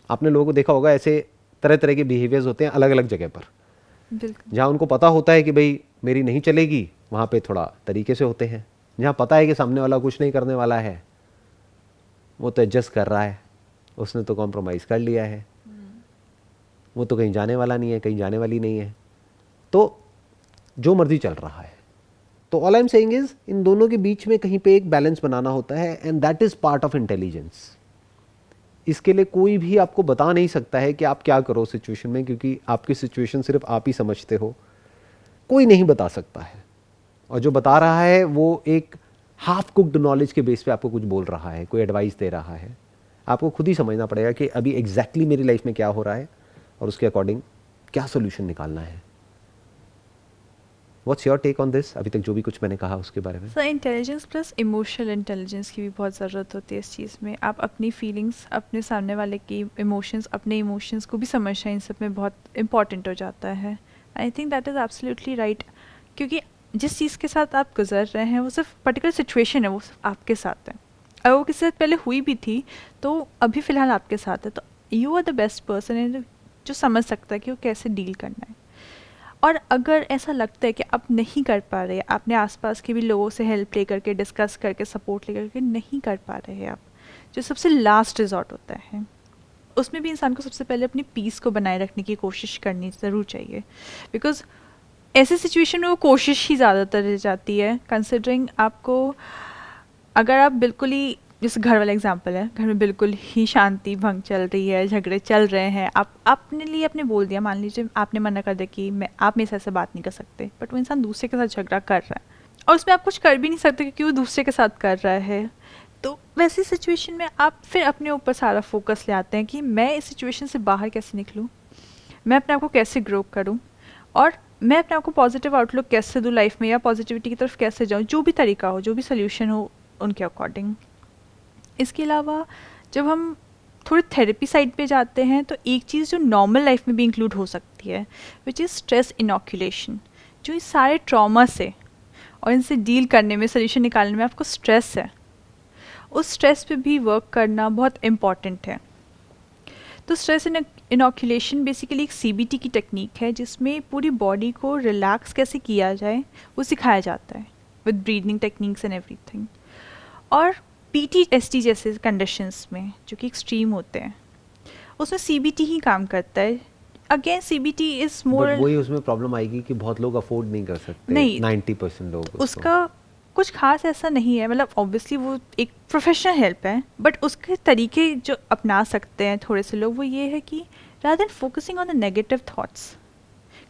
आपने लोगों को देखा होगा, ऐसे तरह तरह के बिहेवियर्स होते हैं अलग अलग जगह पर, जहां उनको पता होता है कि भाई मेरी नहीं चलेगी, वहां पे थोड़ा तरीके से होते हैं, जहाँ पता है कि सामने वाला कुछ नहीं करने वाला है, वो तो एडजस्ट कर रहा है, उसने तो कॉम्प्रोमाइज़ कर लिया है, वो तो कहीं जाने वाला नहीं है, कहीं जाने वाली नहीं है, तो जो मर्जी चल रहा है। तो all I am saying is in दोनों के बीच में कहीं पे एक बैलेंस बनाना होता है, and that is part of intelligence. इसके लिए कोई भी आपको बता नहीं सकता है कि आप क्या करो सिचुएशन में, क्योंकि आपकी सिचुएशन सिर्फ आप ही समझते हो, कोई नहीं बता सकता है। और जो बता रहा है वो एक हाफ कुक्ड नॉलेज के बेस पे आपको कुछ बोल रहा है, कोई एडवाइस दे रहा है। आपको खुद ही समझना पड़ेगा कि अभी एग्जैक्टली मेरी लाइफ में क्या हो रहा है और उसके अकॉर्डिंग क्या सोल्यूशन निकालना है। What's your take on this? अभी तक जो भी कुछ मैंने कहा उसके बारे में। Sir intelligence plus emotional intelligence की भी बहुत ज़रूरत होती है इस चीज़ में। आप अपनी फीलिंग्स, अपने सामने वाले की इमोशंस, अपने इमोशंस को भी समझना इन सब में बहुत इंपॉर्टेंट हो जाता है। I think that is absolutely right, क्योंकि जिस चीज़ के साथ आप गुजर रहे हैं वो सिर्फ पर्टिकुलर सिचुएशन है, वो सिर्फ आपके साथ है। अगर वो किसी से पहले हुई भी थी तो अभी फ़िलहाल आपके साथ है, तो you are the best person जो समझ सकता है कि वो कैसे डील करना है। और अगर ऐसा लगता है कि आप नहीं कर पा रहे, आपने आसपास के भी लोगों से हेल्प ले करके, डिस्कस करके, सपोर्ट ले करके नहीं कर पा रहे हैं आप, जो सबसे लास्ट रिजॉर्ट होता है, उसमें भी इंसान को सबसे पहले अपनी पीस को बनाए रखने की कोशिश करनी ज़रूर चाहिए। बिकॉज ऐसे सिचुएशन में वो कोशिश ही ज़्यादातर रह जाती है, कंसिडरिंग आपको, अगर आप बिल्कुल ही, जैसे घर वाला एग्जांपल है, घर में बिल्कुल ही शांति भंग चल रही है, झगड़े चल रहे हैं, आप अपने लिए आपने बोल दिया, मान लीजिए आपने मना कर दिया कि आप मेरे से बात नहीं कर सकते, बट वो इंसान दूसरे के साथ झगड़ा कर रहा है और उसमें आप कुछ कर भी नहीं सकते क्योंकि वो दूसरे के साथ कर रहा है। तो वैसी सिचुएशन में आप फिर अपने ऊपर सारा फोकस ले आते हैं कि मैं इस सिचुएशन से बाहर कैसे निकलूँ, मैं अपने आप को कैसे ग्रो करूँ, और मैं अपने आप को पॉजिटिव आउटलुक कैसे दूँ लाइफ में, या पॉजिटिविटी की तरफ कैसे जाऊँ, जो भी तरीका हो, जो भी सोल्यूशन हो उनके अकॉर्डिंग। इसके अलावा जब हम थोड़ी थेरेपी साइड पे जाते हैं तो एक चीज़ जो नॉर्मल लाइफ में भी इंक्लूड हो सकती है, विच इज़ स्ट्रेस इनोक्यूलेशन। जो इस सारे ट्रॉमा से और इनसे डील करने में, सोल्यूशन निकालने में आपको स्ट्रेस है, उस स्ट्रेस पे भी वर्क करना बहुत इम्पॉर्टेंट है। तो स्ट्रेस इनोक्यूलेशन बेसिकली एक CBT की टेक्निक है जिसमें पूरी बॉडी को रिलैक्स कैसे किया जाए वो सिखाया जाता है, with breathing techniques and everything. और PTSD जैसे कंडीशंस में जो कि एक्सट्रीम होते हैं, उसमें CBT ही काम करता है। अगेन CBT इज मोर, वही उसमें प्रॉब्लम आएगी कि बहुत लोग अफोर्ड नहीं कर सकते, नहीं 90% लोग उसका कुछ खास ऐसा नहीं है, मतलब ऑब्वियसली वो एक प्रोफेशनल हेल्प है, बट उसके तरीके जो अपना सकते हैं थोड़े से लोग, वो ये है कि rather than focusing on the negative thoughts,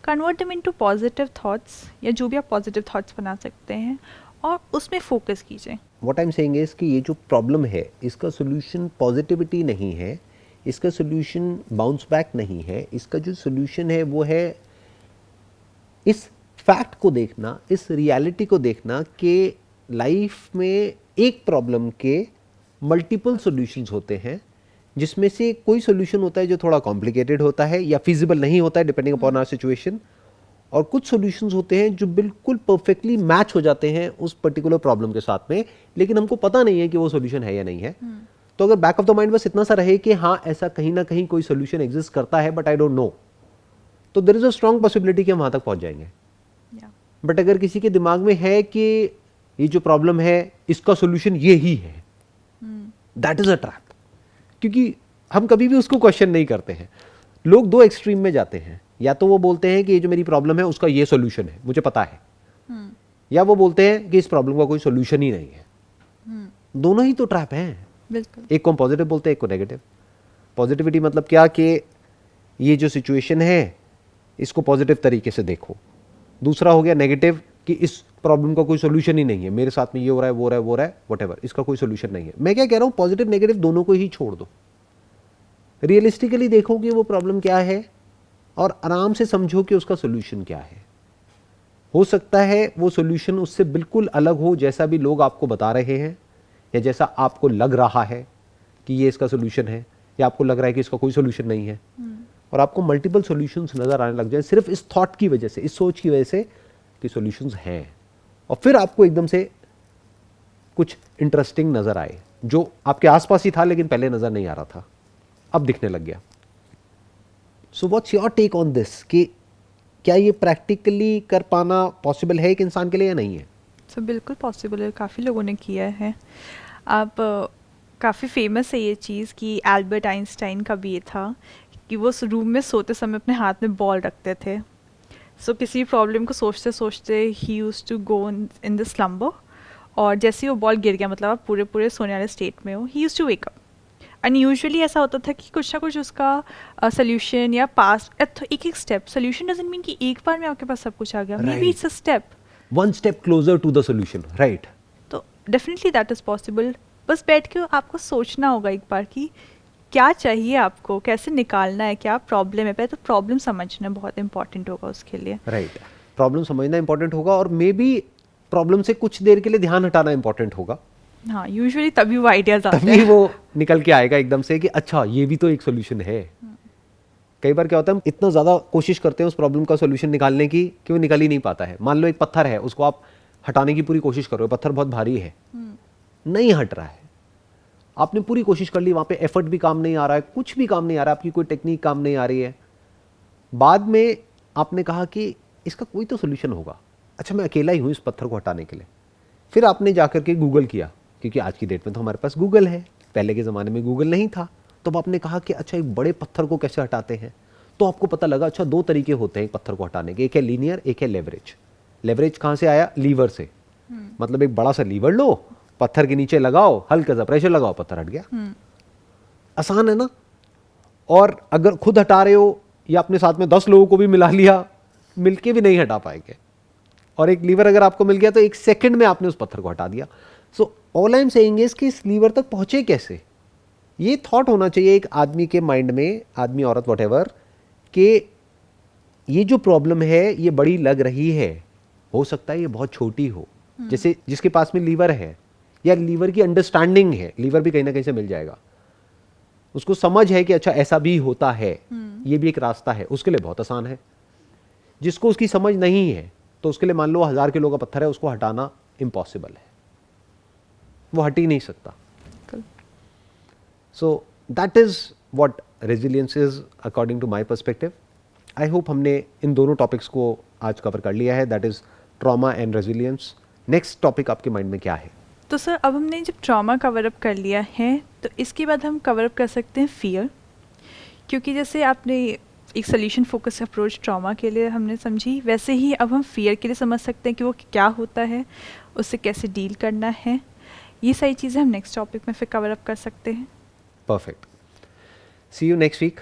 convert them into positive thoughts, या जो भी आप पॉजिटिव थाट्स बना सकते हैं और उसमें फोकस कीजिए। What I am saying is कि ये जो प्रॉब्लम है इसका सोल्यूशन पॉजिटिविटी नहीं है, इसका सोल्यूशन बाउंस बैक नहीं है, इसका जो सोल्यूशन है वो है इस फैक्ट को देखना, इस रियलिटी को देखना कि लाइफ में एक प्रॉब्लम के मल्टीपल सॉल्यूशंस होते हैं, जिसमें से कोई सॉल्यूशन होता है जो थोड़ा कॉम्प्लिकेटेड होता है या फिजिबल नहीं होता है डिपेंडिंग अपॉन आवर सिचुएशन, और कुछ सॉल्यूशंस होते हैं जो बिल्कुल परफेक्टली मैच हो जाते हैं उस पर्टिकुलर प्रॉब्लम के साथ में, लेकिन हमको पता नहीं है कि वो सॉल्यूशन है या नहीं है। तो अगर बैक ऑफ द माइंड बस इतना सा रहे कि हाँ ऐसा कहीं ना कहीं कोई सॉल्यूशन एग्जिस्ट करता है बट आई डोंट नो, तो there is a strong possibility कि हम वहां तक पहुंच जाएंगे। बट अगर किसी के दिमाग में है कि ये जो प्रॉब्लम है इसका सॉल्यूशन ये ही है, दैट इज अ ट्रैप, क्योंकि हम कभी भी उसको क्वेश्चन नहीं करते हैं। लोग दो एक्सट्रीम में जाते हैं, या तो वो बोलते हैं कि ये जो मेरी प्रॉब्लम है उसका ये सॉल्यूशन है, मुझे पता है, या वो बोलते हैं कि इस प्रॉब्लम का कोई सॉल्यूशन ही नहीं है। दोनों ही तो ट्रैप हैं। बिल्कुल। एक को पॉजिटिव बोलते हैं, एक को नेगेटिव। पॉजिटिविटी मतलब क्या कि ये जो सिचुएशन है इसको पॉजिटिव तरीके से देखो। दूसरा हो गया नेगेटिव कि इस प्रॉब्लम का कोई सोल्यूशन ही नहीं है, मेरे साथ में ये हो रहा है, वो हो रहा है, वो हो रहा है, व्हाटएवर, इसका कोई सोल्यूशन नहीं है। मैं क्या कह रहा हूं, पॉजिटिव नेगेटिव दोनों को ही छोड़ दो, रियलिस्टिकली देखो कि वो प्रॉब्लम क्या है और आराम से समझो कि उसका सोल्यूशन क्या है। हो सकता है वो सोल्यूशन उससे बिल्कुल अलग हो जैसा भी लोग आपको बता रहे हैं, या जैसा आपको लग रहा है कि ये इसका सोल्यूशन है, या आपको लग रहा है कि इसका कोई सोल्यूशन नहीं है, और आपको मल्टीपल सॉल्यूशंस नजर आने लग जाए सिर्फ इस थॉट की वजह से, इस सोच की वजह से कि सॉल्यूशंस हैं, और फिर आपको एकदम से कुछ इंटरेस्टिंग नजर आए जो आपके आसपास ही था लेकिन पहले नजर नहीं आ रहा था, अब दिखने लग गया। So what's your take on this कि क्या ये प्रैक्टिकली कर पाना पॉसिबल है एक इंसान के लिए या नहीं है? सो बिल्कुल पॉसिबल है, काफ़ी लोगों ने किया है। आप काफ़ी फेमस है ये चीज़ कि एल्बर्ट आइंस्टाइन का भी ये था कि वो रूम में सोते समय अपने हाथ में बॉल रखते थे। सो किसी प्रॉब्लम को सोचते सोचते ही use to go in the slumber, और जैसे ही वो बॉल गिर गया, मतलब आप पूरे पूरे सोने वाले स्टेट में हो, ही use to wake up. And usually ऐसा होता था कि कुछ ना कुछ उसका सोल्यूशन या पास एक एक स्टेप, सोल्यूशन डजंट मीन कि एक बार में आपके पास सब कुछ आ गया, maybe it's a step, one step closer to the solution, right. तो डेफिनेटली दैट इज़ पॉसिबल। बस बैठ के आपको सोचना होगा एक बार कि क्या चाहिए आपको, कैसे निकालना है, क्या प्रॉब्लम है। पहले तो प्रॉब्लम समझना बहुत इंपॉर्टेंट होगा उसके लिए। राइट, प्रॉब्लम समझना इंपॉर्टेंट होगा, और मे बी प्रॉब्लम से कुछ देर के लिए ध्यान हटाना इंपॉर्टेंट होगा। हाँ, यूजुअली तभी वो आइडियाज आते तभी हैं। वो निकल के आएगा एकदम से कि अच्छा ये भी तो एक सोल्यूशन है। कई बार क्या होता है, हम इतना ज़्यादा कोशिश करते हैं उस प्रॉब्लम का सोल्यूशन निकालने की कि वो निकल ही नहीं पाता है। मान लो एक पत्थर है, उसको आप हटाने की पूरी कोशिश कर रहे हो, पत्थर बहुत भारी है, नहीं हट रहा है, आपने पूरी कोशिश कर ली, वहाँ पे एफर्ट भी काम नहीं आ रहा है, कुछ भी काम नहीं आ रहा है, आपकी कोई टेक्निक काम नहीं आ रही है। बाद में आपने कहा कि इसका कोई तो सोल्यूशन होगा, अच्छा मैं अकेला ही हूँ इस पत्थर को हटाने के लिए। फिर आपने जाकर के गूगल किया, क्योंकि आज की डेट में तो हमारे पास गूगल है, पहले के ज़माने में गूगल नहीं था। तो अब आपने कहा कि अच्छा एक बड़े पत्थर को कैसे हटाते हैं, तो आपको पता लगा अच्छा दो तरीके होते हैं एक पत्थर को हटाने के, एक है लीनियर, एक है लेवरेज। लेवरेज कहाँ से आया? लीवर से। मतलब एक बड़ा सा लीवर लो, पत्थर के नीचे लगाओ, हल्का सा प्रेशर लगाओ, पत्थर हट गया। आसान है ना। और अगर खुद हटा रहे हो या अपने साथ में 10 लोगों को भी मिला लिया, मिलके भी नहीं हटा पाएंगे। और एक लीवर अगर आपको मिल गया तो एक सेकंड में आपने उस पत्थर को हटा दिया। सो all I am saying is कि इस लीवर तक पहुंचे कैसे, ये थॉट होना चाहिए एक आदमी के माइंड में, आदमी औरत व्हाटएवर, कि ये जो प्रॉब्लम है ये बड़ी लग रही है, हो सकता है ये बहुत छोटी हो। जैसे जिसके पास में लीवर है या लीवर की अंडरस्टैंडिंग है, लीवर भी कहीं ना कहीं से मिल जाएगा, उसको समझ है कि अच्छा ऐसा भी होता है, ये भी एक रास्ता है, उसके लिए बहुत आसान है। जिसको उसकी समझ नहीं है तो उसके लिए मान लो 1000 किलो का पत्थर है, उसको हटाना इम्पॉसिबल है, वो हट ही नहीं सकता। So that is what resilience is according to my perspective. I hope हमने इन दोनों टॉपिक्स को आज कवर कर लिया है, that is trauma and resilience. Next topic आपके माइंड में क्या है? तो सर अब हमने जब ट्रॉमा कवर अप कर लिया है, तो इसके बाद हम कवर अप कर सकते हैं फियर। क्योंकि जैसे आपने एक सोल्यूशन फोकस अप्रोच ट्रॉमा के लिए हमने समझी, वैसे ही अब हम फियर के लिए समझ सकते हैं कि वो क्या होता है, उससे कैसे डील करना है। ये सारी चीज़ें हम नेक्स्ट टॉपिक में फिर कवर अप कर सकते हैं। Perfect. See you next week.